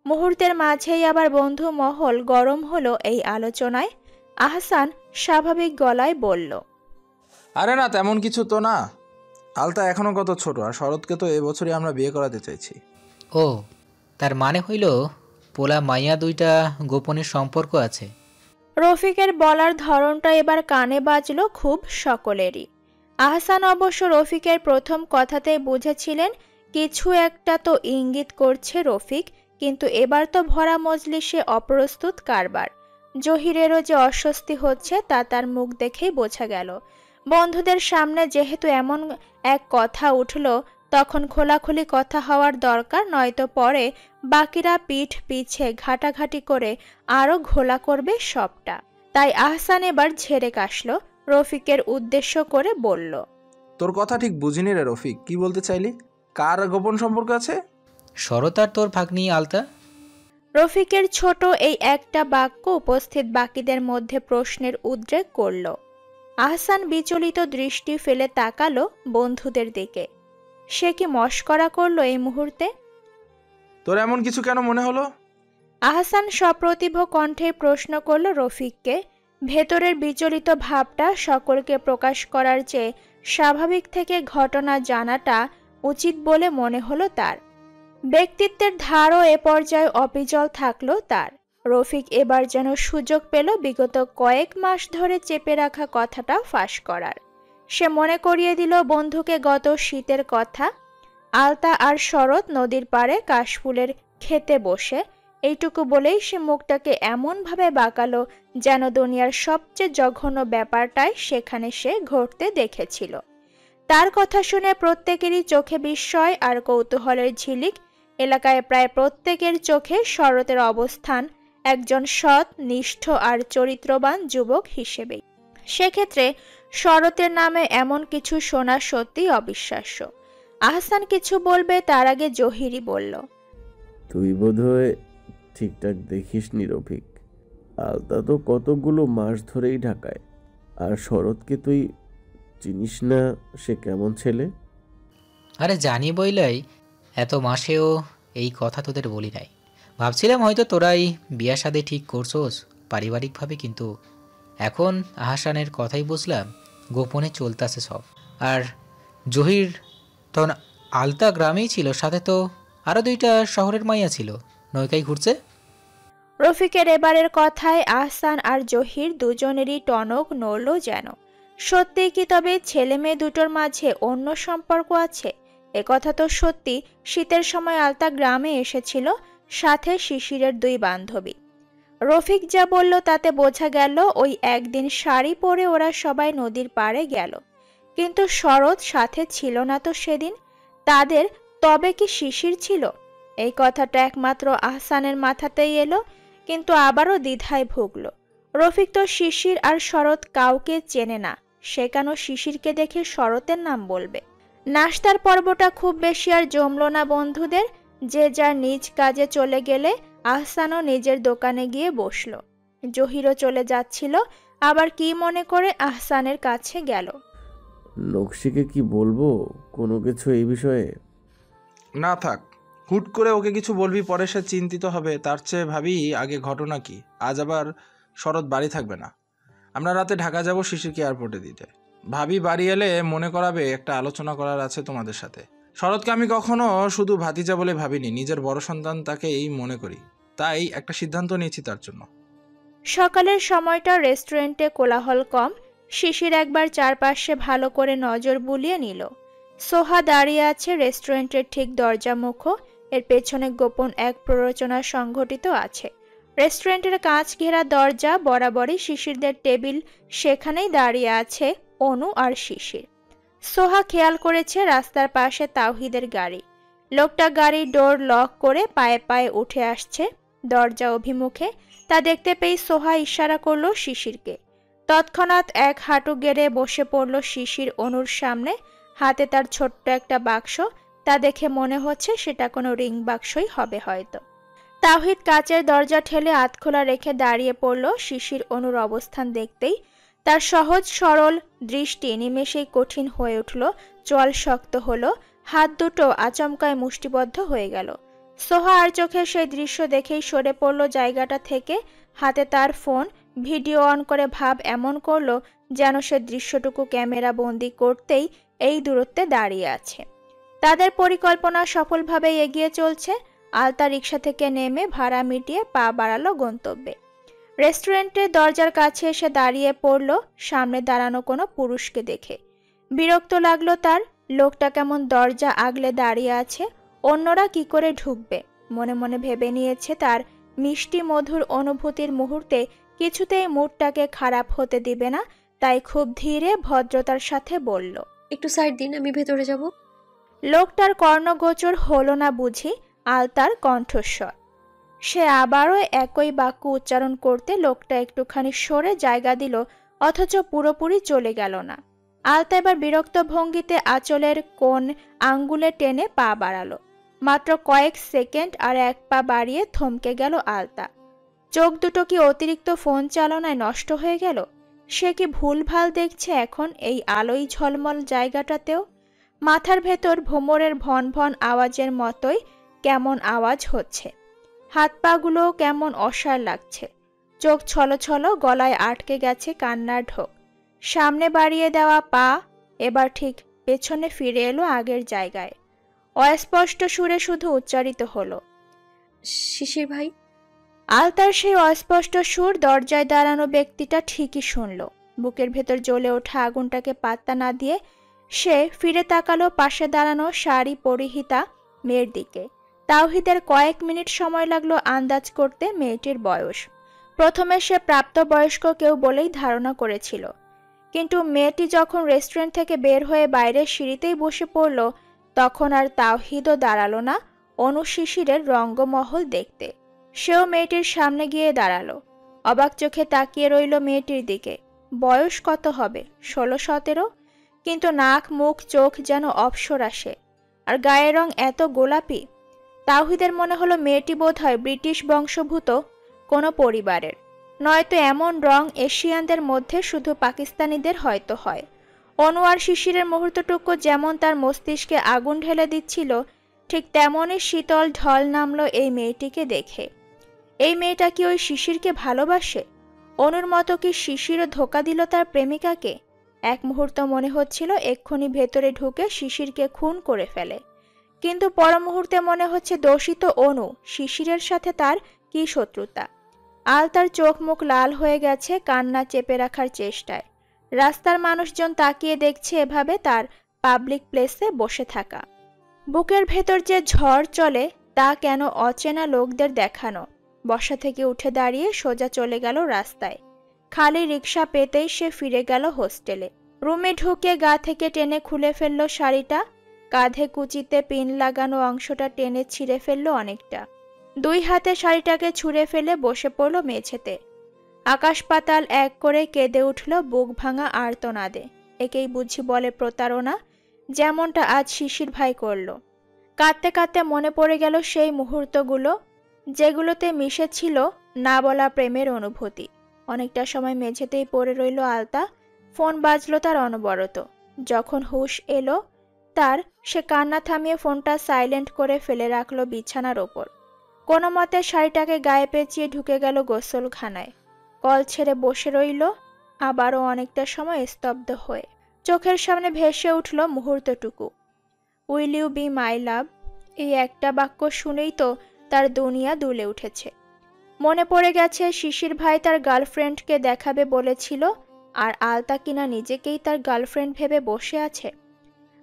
মুহূর্তের মাঝেই আবার বন্ধু মহল গরম হলো এই আলোচনায়। আহসান স্বাভাবিক গলায় বলল, আরে না, তেমন কিছু তো না। আলতা এখনো কত ছোট, আর শরৎকে তো এবছরই আমরা বিয়ে করাতে চাইছি। ও, তার মানে হইল পোলা মাইয়া দুইটা গোপনের সম্পর্ক আছে। রফিকের বলার ধরনটা এবার কানে বাজলো খুব সকলেরই। আহসান অবশ্য রফিকের প্রথম কথাতেই বুঝেছিলেন কিছু একটা তো ইঙ্গিত করছে রফিক, কিন্তু এবার তো ভরা মজলিসে অপ্রস্তুত কারবার। জহিরেরও যে অস্বস্তি হচ্ছে তা তার মুখ দেখেই বোঝা গেল। বন্ধুদের সামনে যেহেতু এমন এক কথা উঠল, তখন খোলাখুলি কথা হওয়ার দরকার, নয়তো পরে বাকিরা পিঠ পিছে ঘাটাঘাটি করে আরও ঘোলা করবে সবটা। তাই আহসান এবার ঝেড়ে কাশল, রফিকের উদ্দেশ্য করে বলল, তোর কথা ঠিক বুঝিনি রে রফিক, কি বলতে চাইলি? কার গোপন সম্পর্ক আছে? শরৎ আর তোর ভাগ্নি আলতা। রফিকের ছোট এই একটা বাক্য উপস্থিত বাকিদের মধ্যে প্রশ্নের উদ্রেক করল। আহসান বিচলিত দৃষ্টি ফেলে তাকালো বন্ধুদের দিকে। সে কি মস্করা করলো এই মুহূর্তে? তোর এমন কিছু কেন মনে হলো? আহসান সপ্রতিভ কণ্ঠে প্রশ্ন করল রফিককে। ভেতরের বিচলিত ভাবটা সকলকে প্রকাশ করার চেয়ে স্বাভাবিক থেকে ঘটনা জানাটা উচিত বলে মনে হলো তার। ব্যক্তিত্বের ধারও এ পর্যায়ে অবিচল থাকলো তার। রফিক এবার যেন সুযোগ পেল বিগত কয়েক মাস ধরে চেপে রাখা কথাটা ফাঁস করার। সে মনে করিয়ে দিল বন্ধুকে গত শীতের কথা। আলতা আর শরৎ নদীর পাড়ে কাশফুলের খেতে বসে, এইটুকু বলেই সে মুখটাকে এমনভাবে বাঁকালো যেন দুনিয়ার সবচেয়ে জঘন্য ব্যাপারটাই সেখানে সে ঘটতে দেখেছিল। তার কথা শুনে প্রত্যেকেরই চোখে বিস্ময় আর কৌতূহলের ঝিলিক। এলাকায় প্রায় প্রত্যেকের চোখে শরতের অবস্থান একজন সৎ, নিষ্ঠ আর চরিত্রবান যুবক হিসেবেই। সেক্ষেত্রে শরতের নামে এমন কিছু শোনা সত্যিই অবিশ্বাস্য। আহসান কিছু বলবে তার আগে জহিরই বলল, তুই বোধহয় ঠিকঠাক দেখিসনি রফিক। আলতা তো কতগুলো মাস ধরেই ঢাকায়, আর শরৎকে তুই চিনিস না সে কেমন ছেলে? আরে জানি বইলাই এত মাসেও এই কথা তোদের বলি নাই। ভাবছিলাম হয়তো তোরাই বিয়া শাদী ঠিক করছোস পারিবারিকভাবে, কিন্তু এখন আহসানের কথাই বুঝলাম গোপনে চলতেছে সব। আর জহির তখন আলতা গ্রামেই ছিল, সাথে তো আরও দুইটা শহরের মাইয়া ছিল, নৌকায় ঘুরছে। রফিকের এবারের কথায় আহসান আর জহির দুজনেরই টনক নড়ল যেন। সত্যি কি তবে ছেলে মেয়ে দুটোর মাঝে অন্য সম্পর্ক আছে? একথা তো সত্যি, শীতের সময় আলতা গ্রামে এসেছিল, সাথে শিশিরের 2 বান্ধবী। রফিক যা বলল তাতে বোঝা গেল ওই একদিন শাড়ি পরে ওরা সবাই নদীর পাড়ে গেল, কিন্তু শরৎ সাথে ছিল না তো সেদিন। তাদের তবে কি শিশির ছিল? এই কথাটা একমাত্র আহসানের মাথাতেই এলো। কিন্তু আবারও দ্বিধায় ভুগল। রফিক তো শিশির আর শরৎ কাউকে চেনে না, সে কেন শিশিরকে দেখে শরতের নাম বলবে? নাশতার পর্বটা খুব বেশি আর জমল না বন্ধুদের। যে যার নিজ কাজে চলে গেলে আহসানও নিজের দোকানে গিয়ে বসল। জহিরও চলে যাচ্ছিল, আবার কি মনে করে আহসানের কাছে গেল। নকশিকে কি বলবো কোনো কিছু এই বিষয়ে? না থাক, হুট করে ওকে কিছু বলবি, পরে সে চিন্তিত হবে। তার চেয়ে ভাবি আগে ঘটনা কি। আজ আবার শরৎ বাড়ি থাকবে না, আমরা রাতে ঢাকা যাব শিশিরকে এয়ারপোর্টে দিতে। ভাবি বাড়ি এলে মনে করাবে একটা আলোচনা করার আছে তোমাদের সাথে। শরৎকে আমি কখনো শুধু ভাতিজা বলে ভাবিনি, নিজের বড় সন্তান তাকেই মনে করি, তাই একটা সিদ্ধান্ত নিয়েছি তার জন্য। সকালের সময়টা রেস্টুরেন্টে কোলাহল কম। শিশির একবার চারপাশে ভালো করে নজর বুলিয়ে নিল। সোহা দাঁড়িয়ে আছে রেস্টুরেন্টের ঠিক দরজা মুখ, এর পেছনে গোপন এক প্ররোচনা সংঘটিত আছে। রেস্টুরেন্টের কাঁচ ঘেরা দরজা বরাবরই শিশিরদের টেবিল, সেখানেই দাঁড়িয়ে আছে অনু আর শিশির। সোহা খেয়াল করেছে রাস্তার পাশে তাওহিদের গাড়ি। লোকটা গাড়ির ডোর লক করে পায়ে পায়ে উঠে আসছে দরজা অভিমুখে। তা দেখতে পেয়ে সোহা ইশারা করলো শিশিরকে। তৎক্ষণাৎ এক হাঁটু গেড়ে বসে পড়ল শিশির অনুর সামনে, হাতে তার ছোট্ট একটা বাক্স। তা দেখে মনে হচ্ছে সেটা কোনো রিং বাক্সই হবে হয়তো। তাওহিদ কাচের দরজা ঠেলে আধখোলা রেখে দাঁড়িয়ে পড়ল। শিশির অনুর অবস্থান দেখতেই তার সহজ সরল দৃষ্টি নিমেষেই কঠিন হয়ে উঠল, চোয়াল শক্ত হলো, হাত দুটো আচমকায় মুষ্টিবদ্ধ হয়ে গেল। সোহা আর চোখে সেই দৃশ্য দেখেই সরে পড়ল জায়গাটা থেকে। হাতে তার ফোন, ভিডিও অন করে ভাব এমন করলো যেন সে দৃশ্যটুকু ক্যামেরা বন্দি করতেই এই দূরত্বে দাঁড়িয়ে আছে। তাদের পরিকল্পনা সফলভাবে এগিয়ে চলছে। আলতা রিক্সা থেকে নেমে ভাড়া মিটিয়ে পা বাড়ালো গন্তব্যে। রেস্টুরেন্টের দরজার কাছে এসে দাঁড়িয়ে পড়ল সামনে দাঁড়ানো কোনো পুরুষকে দেখে। বিরক্ত লাগলো তার। লোকটা কেমন দরজা আগলে দাঁড়িয়ে আছে, অন্যরা কি করে ঢুকবে? মনে মনে ভেবে নিয়েছে তার মিষ্টি মধুর অনুভূতির মুহূর্তে কিছুতেই মুডটাকে খারাপ হতে দিবে না, তাই খুব ধীরে ভদ্রতার সাথে বলল, একটু সাইড দিন, আমি ভেতরে যাব। লোকটার কর্ণগোচর হলো না বুঝি আলতার কণ্ঠস্বর। সে আবারও একই বাক্য উচ্চারণ করতে লোকটা একটুখানি সরে জায়গা দিল, অথচ পুরোপুরি চলে গেল না। আলতা এবার বিরক্ত ভঙ্গিতে আঁচলের কোণ আঙ্গুলে টেনে পা বাড়ালো। মাত্র কয়েক সেকেন্ড আর এক পা বাড়িয়ে থমকে গেল আলতা। চোখ দুটো কি অতিরিক্ত ফোন চালনায় নষ্ট হয়ে গেল? সে কি ভুলভাল দেখছে এখন এই আলোয় ঝলমল জায়গাটাতেও? মাথার ভেতর ভোমরের ভন ভন আওয়াজের মতোই কেমন আওয়াজ হচ্ছে। হাত পাগুলো কেমন অসাড় লাগছে। চোখ ছলছল, গলায় আটকে গেছে কান্নার ঢোক। সামনে বাড়িয়ে দেওয়া পা এবার ঠিক পেছনে ফিরে এলো আগের জায়গায়। অস্পষ্ট সুরে শুধু উচ্চারিত হলো, শিশির ভাই। আলতার সেই অস্পষ্ট সুর দরজায় দাঁড়ানো ব্যক্তিটা ঠিকই শুনল। বুকের ভেতর জ্বলে ওঠা আগুনটাকে পাত্তা না দিয়ে সে ফিরে তাকালো পাশে দাঁড়ানো শাড়ি পরিহিতা মেয়ের দিকে। তাওহিদের কয়েক মিনিট সময় লাগলো আন্দাজ করতে মেয়েটির বয়স। প্রথমে সে প্রাপ্তবয়স্ক কেউ বলেই ধারণা করেছিল, কিন্তু মেয়েটি যখন রেস্টুরেন্ট থেকে বের হয়ে বাইরের সিঁড়িতেই বসে পড়ল, তখন আর তাওহিদও দাঁড়ালো না অনু শিশিরের রঙ্গমহল দেখতে। সেও মেয়েটির সামনে গিয়ে দাঁড়ালো। অবাক চোখে তাকিয়ে রইল মেয়েটির দিকে। বয়স কত হবে, 16-17, কিন্তু নাক মুখ চোখ যেন অপ্সরাসে, আর গায়ের রং এত গোলাপি। তাওহিদের মনে হলো মেয়েটি বোধহয় ব্রিটিশ বংশোদ্ভূত কোনো পরিবারের, নয়তো এমন রং এশিয়ানদের মধ্যে শুধু পাকিস্তানিদের হয়তো হয়। অনু আর শিশিরের মুহূর্তটুকু যেমন তার মস্তিষ্কে আগুন ঢেলে দিচ্ছিল, ঠিক তেমনই শীতল ঢল নামলো এই মেয়েটিকে দেখে। এই মেয়েটা কি ওই শিশিরকে ভালোবাসে? অনুর মতো কি শিশিরও ধোঁকা দিল তার প্রেমিকাকে? এক মুহূর্ত মনে হচ্ছিল এক্ষুনি ভেতরে ঢুকে শিশিরকে খুন করে ফেলে, কিন্তু পর মুহূর্তে মনে হচ্ছে দোষিত অনু, শিশিরের সাথে তার কি শত্রুতা। আলতার চোখ মুখ লাল হয়ে গেছে কান্না চেপে রাখার চেষ্টায়। রাস্তার মানুষজন তাকিয়ে দেখছে এভাবে তার পাবলিক প্লেসে বসে থাকা। বুকের ভেতর যে ঝড় চলে তা কেন অচেনা লোকদের দেখানো। বসা থেকে উঠে দাঁড়িয়ে সোজা চলে গেল রাস্তায়। খালি রিক্সা পেতেই সে ফিরে গেল হোস্টেলে। রুমে ঢুকে গা থেকে টেনে খুলে ফেলল শাড়িটা। কাঁধে কুচিতে পিন লাগানো অংশটা টেনে ছিঁড়ে ফেলল অনেকটা। দুই হাতে শাড়িটাকে ছুঁড়ে ফেলে বসে পড়ল মেঝেতে। আকাশ পাতাল এক করে কেঁদে উঠল বুক ভাঙা আর্তনাদে। একেই বুঝি বলে প্রতারণা, যেমনটা আজ শিশির ভাই করল। কাঁদতে কাঁদতে মনে পড়ে গেল সেই মুহূর্তগুলো যেগুলোতে মিশেছিল না বলা প্রেমের অনুভূতি। অনেকটা সময় মেঝেতেই পড়ে রইল আলতা। ফোন বাজলো তার অনবরত। যখন হুঁশ এলো তার, সে কান্না থামিয়ে ফোনটা সাইলেন্ট করে ফেলে রাখলো বিছানার ওপর। কোনো মতে শাড়িটাকে গায়ে পেঁচিয়ে ঢুকে গেল গোসলখানায়। কল ছেড়ে বসে রইল আবারও অনেকটা সময় স্তব্ধ হয়ে। চোখের সামনে ভেসে উঠল মুহূর্তটুকু। উইল ইউ বি মাই লাভ, এই একটা বাক্য শুনেই তো তার দুনিয়া দুলে উঠেছে। মনে পড়ে গেছে শিশির ভাই তার গার্লফ্রেন্ডকে দেখাবে বলেছিল, আর আলতা কিনা নিজেকেই তার গার্লফ্রেন্ড ভেবে বসে আছে।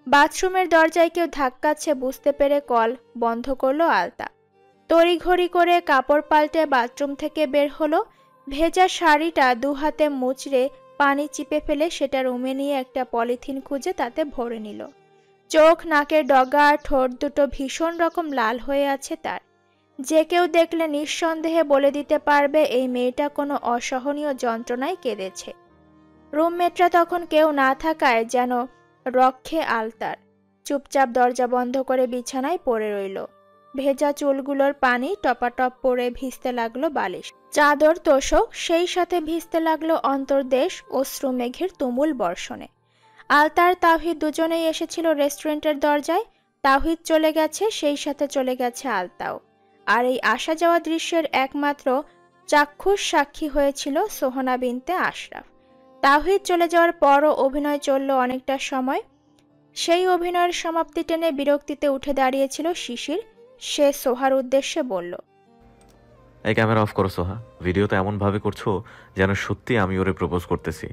বাথরুমের দরজায় কেউ ধাক্কাচ্ছে বুঝতে পেরে কল বন্ধ করলো আলতা। তড়িঘড়ি করে কাপড় পাল্টে বাথরুম থেকে বের হলো। ভেজা শাড়িটা দুহাতে মুচড়ে পানি চিপে ফেলে সেটা রুমে নিয়ে একটা পলিথিন খুঁজে তাতে ভরে নিল। চোখ, নাকের ডগা আর ঠোঁট দুটো ভীষণ রকম লাল হয়ে আছে তার। যে কেউ দেখলে নিঃসন্দেহে বলে দিতে পারবে এই মেয়েটা কোনো অসহনীয় যন্ত্রণায় কেঁদেছে। রুমমেটরা তখন কেউ না থাকায় যেন রক্ষে আলতার। চুপচাপ দরজা বন্ধ করে বিছানায় পড়ে রইল। ভেজা চুলগুলোর পানি টপাটপ পড়ে ভিজতে লাগলো বালিশ, চাদর, তোশক, সেই সাথে ভিজতে লাগলো অন্তর্দেশ অশ্রু মেঘের তুমুল বর্ষণে। আলতার তাওহিদ দুজনেই এসেছিল রেস্টুরেন্টের দরজায়। তাওহিদ চলে গেছে, সেই সাথে চলে গেছে আলতাও। আর এই আসা যাওয়া দৃশ্যের একমাত্র চাক্ষুষ সাক্ষী হয়েছিল সোহনা বিনতে আশরাফ। তাওহিদ চলে যাওয়ার পরও অভিনয় চলল অনেকটা সময়। সেই অভিনয়ের সমাপ্তি টেনে বিরক্তিতে উঠে দাঁড়িয়েছিল শিশির। সে সোহার উদ্দেশ্যে বলল, এই ক্যামেরা অফ করো সোহা। ভিডিও তো এমনভাবে করছো যেন সত্যি আমি ওরে প্রপোজ করতেছি।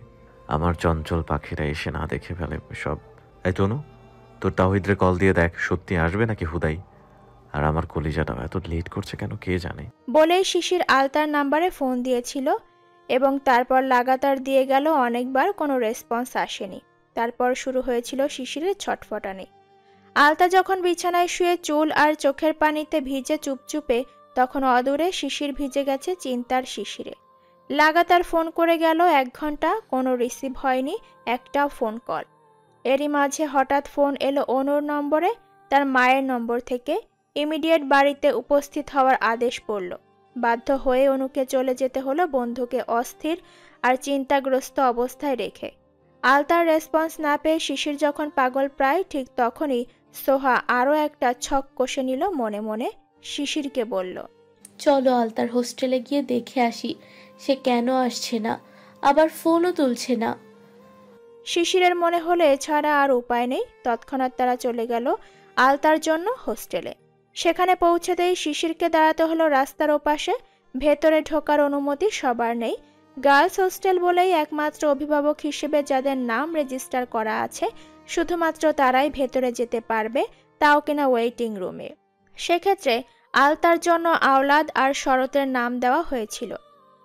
আমার চঞ্চল পাখিরা এসে না দেখে ফেলে সব। এই তনু, তোর তাওহিদরে কল দিয়ে দেখ সত্যি আসবে নাকি হুদাই। আর আমার কলিজাটাও এত লেট করছে কেন কে জানে। বলেই শিশির আলতার নাম্বারে ফোন দিয়েছিল এবং তারপর লাগাতার দিয়ে গেল অনেকবার, কোনো রেসপন্স আসেনি। তারপর শুরু হয়েছিল শিশিরের ছটফটানি। আলতা যখন বিছানায় শুয়ে চুল আর চোখের পানিতে ভিজে চুপচুপে, তখন অদূরে শিশির ভিজে গেছে চিন্তার শিশিরে। লাগাতার ফোন করে গেল 1 ঘন্টা, কোনো রিসিভ হয়নি একটাও ফোন কল। এরই মাঝে হঠাৎ ফোন এলো অনুর নম্বরে, তার মায়ের নম্বর থেকে। ইমিডিয়েট বাড়িতে উপস্থিত হওয়ার আদেশ পড়ল। বাধ্য হয়ে অনুকে চলে যেতে হলো বন্ধুকে অস্থির আর চিন্তাগ্রস্ত অবস্থায় রেখে। আলতার রেসপন্স না পেয়ে শিশির যখন পাগল প্রায়, ঠিক তখনই সোহা আরও একটা ছক কষে নিল মনে মনে। শিশিরকে বলল, চলো আলতার হোস্টেলে গিয়ে দেখে আসি সে কেন আসছে না, আবার ফোনও তুলছে না। শিশিরের মনে হলে এছাড়া আর উপায় নেই। তৎক্ষণাৎ তারা চলে গেল আলতার জন্য হোস্টেলে। সেখানে পৌঁছেতেই শিশিরকে দাঁড়াতে হলো রাস্তার ওপাশে। ভেতরে ঢোকার অনুমতি সবার নেই। গার্লস হোস্টেল বলেই একমাত্র অভিভাবক হিসেবে যাদের নাম রেজিস্টার করা আছে, শুধুমাত্র তারাই ভেতরে যেতে পারবে, তাও কিনা ওয়েটিং রুমে। সেক্ষেত্রে আলতার জন্য আওলাদ আর শরতের নাম দেওয়া হয়েছিল।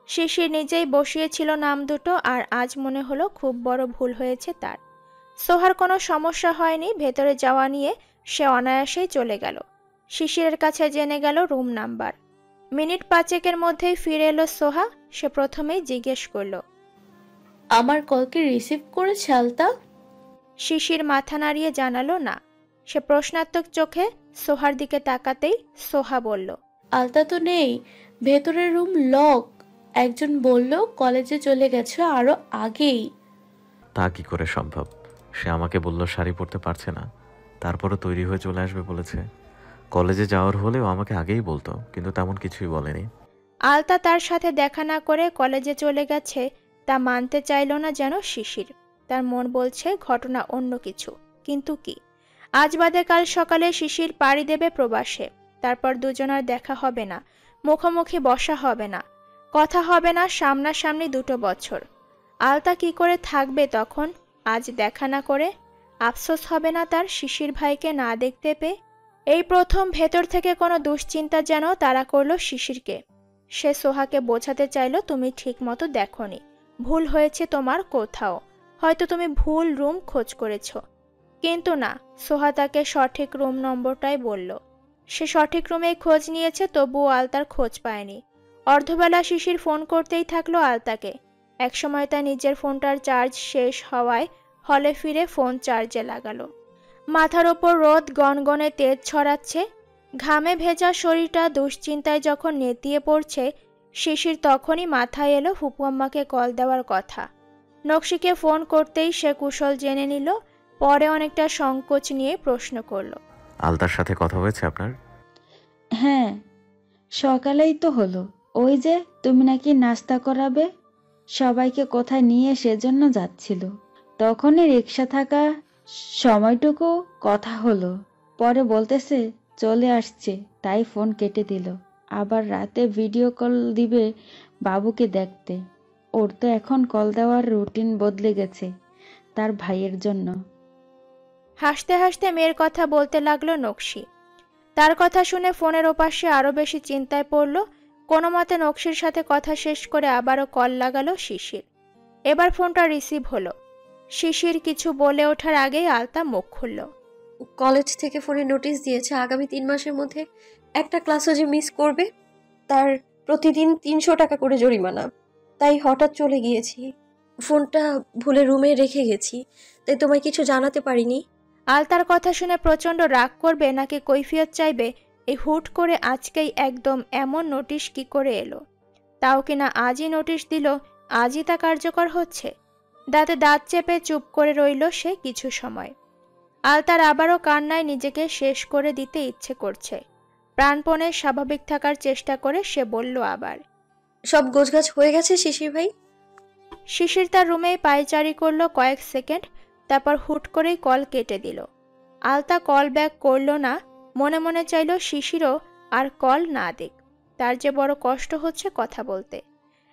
শিশির নিজেই বসিয়েছিল নাম দুটো, আর আজ মনে হলো খুব বড় ভুল হয়েছে তার। সোহার কোনো সমস্যা হয়নি ভেতরে যাওয়া নিয়ে, সে অনায়াসেই চলে গেল। শিশিরের কাছে জেনে গেল রুম নাম্বার। মিনিট 5 মধ্যেই ফিরে এলো সোহা। সে প্রথমেই জিজ্ঞেস করল, আমার কলকে রিসিভ করেছে আলতা? শিশির মাথা নাড়িয়ে জানালো না। সে প্রশ্নাত্মক চোখে সোহার দিকে তাকাতেই সোহা বলল, আলতা তো নেই, ভেতরের রুম লক। একজন বলল কলেজে চলে গেছে আরো আগেই। তা কি করে সম্ভব? সে আমাকে বলল শাড়ি পরতে পারছে না, তারপরও তৈরি হয়ে চলে আসবে বলেছে। কলেজে যাওয়ার হলেও আমাকে আগেই বলতো, কিন্তু তেমন কিছুই বলেনি। আলতা তার সাথে দেখা না করে কলেজে চলে গেছে তা মানতে চাইল না যেন শিশির। তার মন বলছে ঘটনা অন্য কিছু, কিন্তু কি? আজ বাদে কাল সকালে শিশির পাড়ি দেবে প্রবাসে। তারপর দুজনার দেখা হবে না, মুখোমুখি বসা হবে না, কথা হবে না সামনাসামনি 2 বছর। আলতা কি করে থাকবে তখন আজ দেখা না করে? আফসোস হবে না তার শিশির ভাইকে না দেখতে পেয়ে? এই প্রথম ভেতর থেকে কোনো দুশ্চিন্তা যেন তাড়া করলো শিশিরকে। সে সোহাকে বোঝাতে চাইল, তুমি ঠিক মতো দেখোনি, ভুল হয়েছে তোমার কোথাও, হয়তো তুমি ভুল রুম খোঁজ করেছ। কিন্তু না, সোহা তাকে সঠিক রুম নম্বরটাই বলল। সে সঠিক রুমেই খোঁজ নিয়েছে, তবুও আলতার খোঁজ পায়নি। অর্ধবেলা শিশির ফোন করতেই থাকলো আলতাকে। একসময় তার নিজের ফোনটার চার্জ শেষ হওয়ায় হলে ফিরে ফোন চার্জে লাগালো। মাথার ওপর রোদ গনগনে তেজ ছড়াচ্ছে, ঘামে ভেজা শরীরটা দুশ্চিন্তায় যখন নেতিয়ে পড়ছে, শিশির তখনই মাথায় এলো ফুপু আম্মাকে কল দেওয়ার কথা। নকশিকে ফোন করতেই সে কুশল জেনে নিল, পরে অনেকটা সংকোচ নিয়ে প্রশ্ন করলো, আলতার সাথে কথা হয়েছে আপনার? হ্যাঁ, সকালেই তো হলো। ওই যে তুমি নাকি নাস্তা করাবে, সবাইকে কোথায় নিয়ে সেজন্য যাচ্ছিল, তখনই রিক্সা থাকা সময়টুকু কথা হলো। পরে বলতেছে চলে আসছে, তাই ফোন কেটে দিল। আবার রাতে ভিডিও কল দিবে বাবুকে দেখতে। ওর তো এখন কল দেওয়ার রুটিন বদলে গেছে তার ভাইয়ের জন্য। হাসতে হাসতে মেয়ের কথা বলতে লাগলো নকশি। তার কথা শুনে ফোনের ওপাশে আরো বেশি চিন্তায় পড়ল। কোনো মতে নকশির সাথে কথা শেষ করে আবারও কল লাগালো শিশির। এবার ফোনটা রিসিভ হলো। শিশির কিছু বলে ওঠার আগেই আলতা মুখ খুলল। কলেজ থেকে ফোনে নোটিশ দিয়েছে আগামী 3 মাসের মধ্যে একটা ক্লাসও যে মিস করবে তার প্রতিদিন 300 টাকা করে জরিমানা। তাই হঠাৎ চলে গিয়েছি, ফোনটা ভুলে রুমে রেখে গেছি, তাই তোমায় কিছু জানাতে পারিনি। আলতার কথা শুনে প্রচণ্ড রাগ করবে নাকি কৈফিয়ত চাইবে, এই হুট করে আজকেই একদম এমন নোটিশ কি করে এলো? তাও কিনা আজই নোটিশ দিল, আজই তা কার্যকর হচ্ছে। দাঁতে দাঁত চেপে চুপ করে রইল সে কিছু সময়। আলতার আবারও কান্নায় নিজেকে শেষ করে দিতে ইচ্ছে করছে। প্রাণপণে স্বাভাবিক থাকার চেষ্টা করে সে বলল আবার, সব গোছগাছ হয়ে গেছে শিশির ভাই? শিশির তার রুমেই পায়চারি করলো কয়েক সেকেন্ড, তারপর হুট করেই কল কেটে দিল। আলতা কল ব্যাক করল না, মনে মনে চাইল শিশিরও আর কল না দিক। তার যে বড় কষ্ট হচ্ছে কথা বলতে,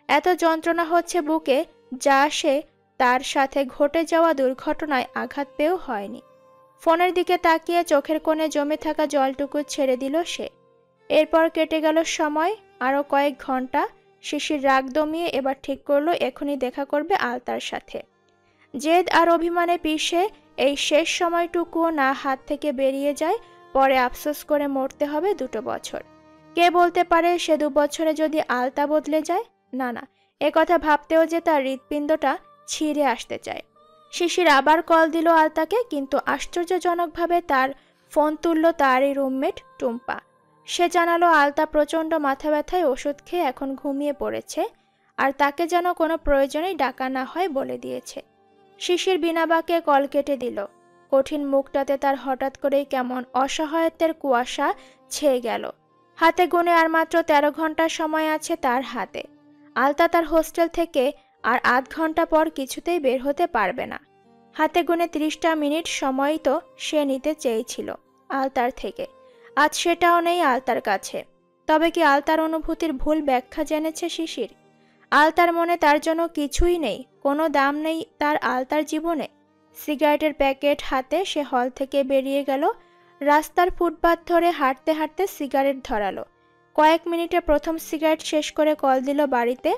এত যন্ত্রণা হচ্ছে বুকে, যা সে তার সাথে ঘটে যাওয়া দুর্ঘটনায় আঘাত পেয়েও হয়নি। ফোনের দিকে তাকিয়ে চোখের কোণে জমে থাকা জলটুকু ছেড়ে দিল সে। এরপর কেটে গেল সময়, আরও কয়েক ঘন্টা। শিশির রাগ দমিয়ে এবার ঠিক করলো এখনই দেখা করবে আলতার সাথে। জেদ আর অভিমানে পিষে এই শেষ সময়টুকুও না হাত থেকে বেরিয়ে যায়, পরে আফসোস করে মরতে হবে 2 বছর। কে বলতে পারে সে 2 বছরে যদি আলতা বদলে যায়? না না, একথা ভাবতেও যে তার হৃৎপিণ্ডটা ছিঁড়ে আসতে চায়। শিশির আবার কল দিল আলতাকে, কিন্তু আশ্চর্যজনকভাবে তার ফোন তুলল তারই রুমমেট টুম্পা। সে জানালো আলতা প্রচণ্ড মাথা ব্যথায় ওষুধ খেয়ে এখন ঘুমিয়ে পড়েছে, আর তাকে যেন কোনো প্রয়োজনেই ডাকা না হয় বলে দিয়েছে। শিশির বিনা বাক্যে কল কেটে দিল। কঠিন মুখটাতে তার হঠাৎ করেই কেমন অসহায়ত্বের কুয়াশা ছেয়ে গেল। হাতে গুনে আর মাত্র 13 ঘন্টা সময় আছে তার হাতে। আলতা তার হোস্টেল থেকে আর আধ ঘন্টা পর কিছুতেই বের হতে পারবে না। হাতে গুনে 30টা মিনিট সময় তো সে নিতে চেয়েছিল আলতার থেকে, আজ সেটাও নেই আলতার কাছে। তবে কি আলতার অনুভূতির ভুল ব্যাখ্যা জেনেছে শিশির? আলতার মনে তার জন্য কিছুই নেই, কোনো দাম নেই তার আলতার জীবনে। সিগারেটের প্যাকেট হাতে সে হল থেকে বেরিয়ে গেল। রাস্তার ফুটপাত ধরে হাঁটতে হাঁটতে সিগারেট ধরালো। কয়েক মিনিটে প্রথম সিগারেট শেষ করে কল দিল বাড়িতে।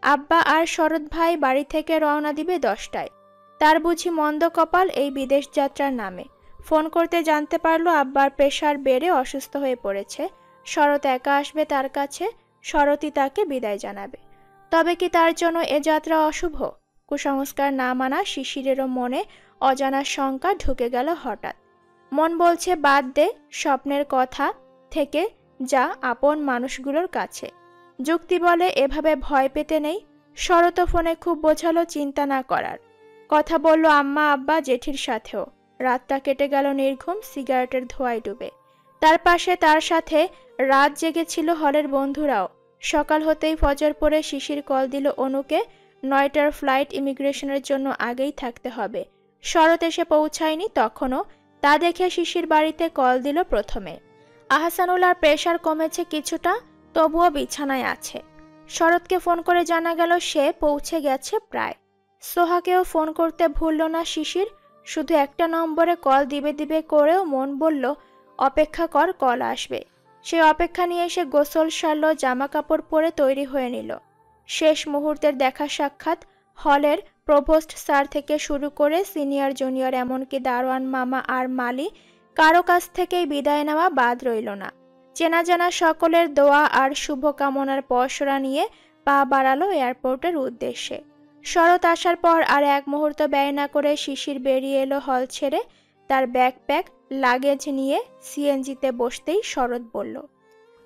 আব্বা আর শরৎ ভাই বাড়ি থেকে রওনা দিবে 10টায়। তার বুঝি মন্দ কপাল এই বিদেশ যাত্রার নামে। ফোন করতে জানতে পারলো আব্বার প্রেশার বেড়ে অসুস্থ হয়ে পড়েছে। শরৎ একা আসবে তার কাছে, শরৎই তাকে বিদায় জানাবে। তবে কি তার জন্য এ যাত্রা অশুভ? কুসংস্কার না মানা শিশিরেরও মনে অজানা শঙ্কা ঢুকে গেল হঠাৎ। মন বলছে বাদ দে, স্বপ্নের কথা থেকে যা আপন মানুষগুলোর কাছে। যুক্তি বলে এভাবে ভয় পেতে নেই। শরৎ ফোনে খুব বোঝালো চিন্তা না করার কথা, বলল আম্মা আব্বা জেঠির সাথেও। রাতটা কেটে গেল নির্ঘুম, সিগারেটের ধোঁয়ায় ডুবে। তার পাশে তার সাথে রাত জেগেছিল হলের বন্ধুরাও। সকাল হতেই ফজর পড়ে শিশির কল দিল অনুকে। 9টার ফ্লাইট, ইমিগ্রেশনের জন্য আগেই থাকতে হবে। শরৎ এসে পৌঁছায়নি তখনও। তা দেখে শিশির বাড়িতে কল দিল প্রথমে। আহসানুল্লাহর প্রেশার কমেছে কিছুটা, তবুও বিছানায় আছে। শরৎকে ফোন করে জানা গেল সে পৌঁছে গেছে প্রায়। সোহাকেও ফোন করতে ভুলল না শিশির, শুধু একটা নম্বরে কল দিবে করেও মন বলল অপেক্ষা কর, কল আসবে। সে অপেক্ষা নিয়ে এসে গোসল সারল, জামা কাপড় পরে তৈরি হয়ে নিল। শেষ মুহূর্তের দেখা সাক্ষাৎ। হলের প্রভোস্ট স্যার থেকে শুরু করে সিনিয়র জুনিয়র, এমনকি দারোয়ান মামা আর মালি কারো কাছ থেকেই বিদায় নেওয়া বাদ রইল না। চেনা জানা সকলের দোয়া আর শুভকামনার পসরা নিয়ে পা বাড়ালো এয়ারপোর্টের উদ্দেশ্যে। শরৎ আসার পর আর এক মুহূর্ত ব্যয় না করে শিশির বেরিয়ে এলো হল ছেড়ে। তার ব্যাকপ্যাক লাগেজ নিয়ে সিএনজিতে বসতেই শরৎ বলল,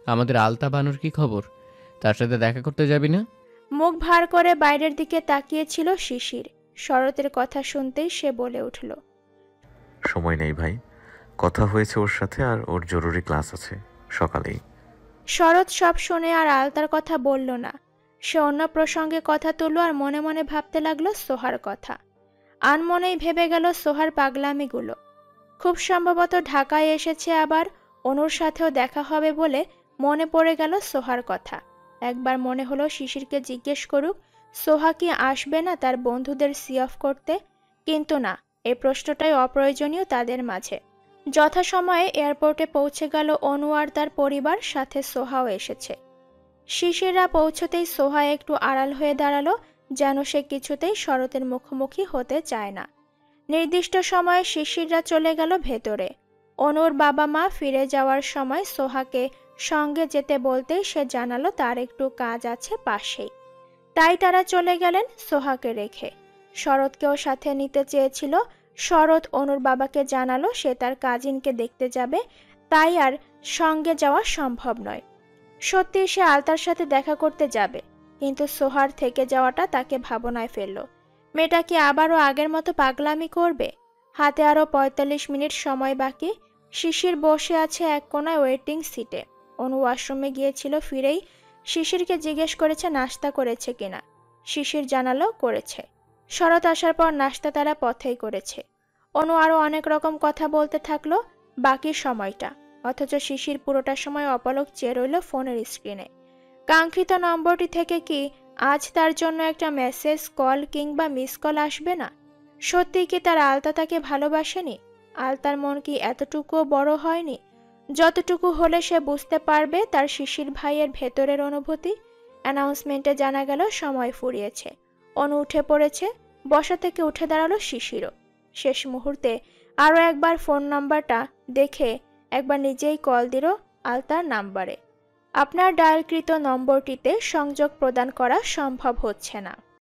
আমাদের আলতা বানুর কি খবর? তার সাথে দেখা করতে যাবি না? মুখ ভার করে বাইরের দিকে তাকিয়েছিল শিশির। শরতের কথা শুনতেই সে বলে উঠল, সময় নেই ভাই, কথা হয়েছে ওর সাথে আর ওর জরুরি ক্লাস আছে সকালেই। শরৎ সব শুনে আর আলতার কথা বলল না। সে অন্য প্রসঙ্গে কথা তুলল আর মনে মনে ভাবতে লাগলো সোহার কথা। আনমনেই ভেবে গেল সোহার পাগলামিগুলো। খুব সম্ভবত ঢাকায় এসেছে, আবার অনুর সাথেও দেখা হবে বলে মনে পড়ে গেল সোহার কথা। একবার মনে হলো শিশিরকে জিজ্ঞেস করুক সোহা কি আসবে না তার বন্ধুদের সি অফ করতে, কিন্তু না, এই প্রশ্নটাই অপ্রয়োজনীয় তাদের মাঝে। যথাসময়ে এয়ারপোর্টে পৌঁছে গেল অনু আর তার পরিবার, সাথে সোহাও এসেছে। শিশিররা পৌঁছতেই সোহা একটু আড়াল হয়ে দাঁড়ালো, যেন সে কিছুতেই শরতের মুখোমুখি হতে চায় না। নির্দিষ্ট সময়ে শিশিররা চলে গেল ভেতরে। অনুর বাবা মা ফিরে যাওয়ার সময় সোহাকে সঙ্গে যেতে বলতেই সে জানালো তার একটু কাজ আছে পাশেই, তাই তারা চলে গেলেন সোহাকে রেখে। শরৎকেও সাথে নিতে চেয়েছিল। শরৎ অনুর বাবাকে জানালো সে তার কাজিনকে দেখতে যাবে, তাই আর সঙ্গে যাওয়া সম্ভব নয়। সত্যি সে আলতার সাথে দেখা করতে যাবে, কিন্তু সোহার থেকে যাওয়াটা তাকে ভাবনায় ফেলল। মেয়েটা কি আবারও আগের মতো পাগলামি করবে? হাতে আরও ৪৫ মিনিট সময় বাকি। শিশির বসে আছে এক কোনায় ওয়েটিং সিটে। অনু ওয়াশরুমে গিয়েছিল, ফিরেই শিশিরকে জিজ্ঞেস করেছে নাস্তা করেছে কিনা। শিশির জানালো করেছে। শরৎ আসার পর নাস্তা তারা পথেই করেছে। অনু আরও অনেক রকম কথা বলতে থাকলো বাকি সময়টা, অথচ শিশির পুরোটা সময় অপলক চেয়ে রইল ফোনের স্ক্রিনে। কাঙ্ক্ষিত নম্বরটি থেকে কি আজ তার জন্য একটা মেসেজ, কল কিংবা মিস কল আসবে না? সত্যি কি তার আলতা তাকে ভালোবাসেনি? আলতার মন কি এতটুকুও বড় হয়নি যতটুকু হলে সে বুঝতে পারবে তার শিশির ভাইয়ের ভেতরের অনুভূতি? অ্যানাউন্সমেন্টে জানা গেল সময় ফুরিয়েছে। অনু উঠে পড়েছে, বসা থেকে উঠে দাঁড়ালো শিশিরও। শেষ মুহূর্তে আরও একবার ফোন নাম্বারটা দেখে একবার নিজেই কল দিল আলতার নাম্বারে। আপনার ডায়ালকৃত নম্বরটিতে সংযোগ প্রদান করা সম্ভব হচ্ছে না।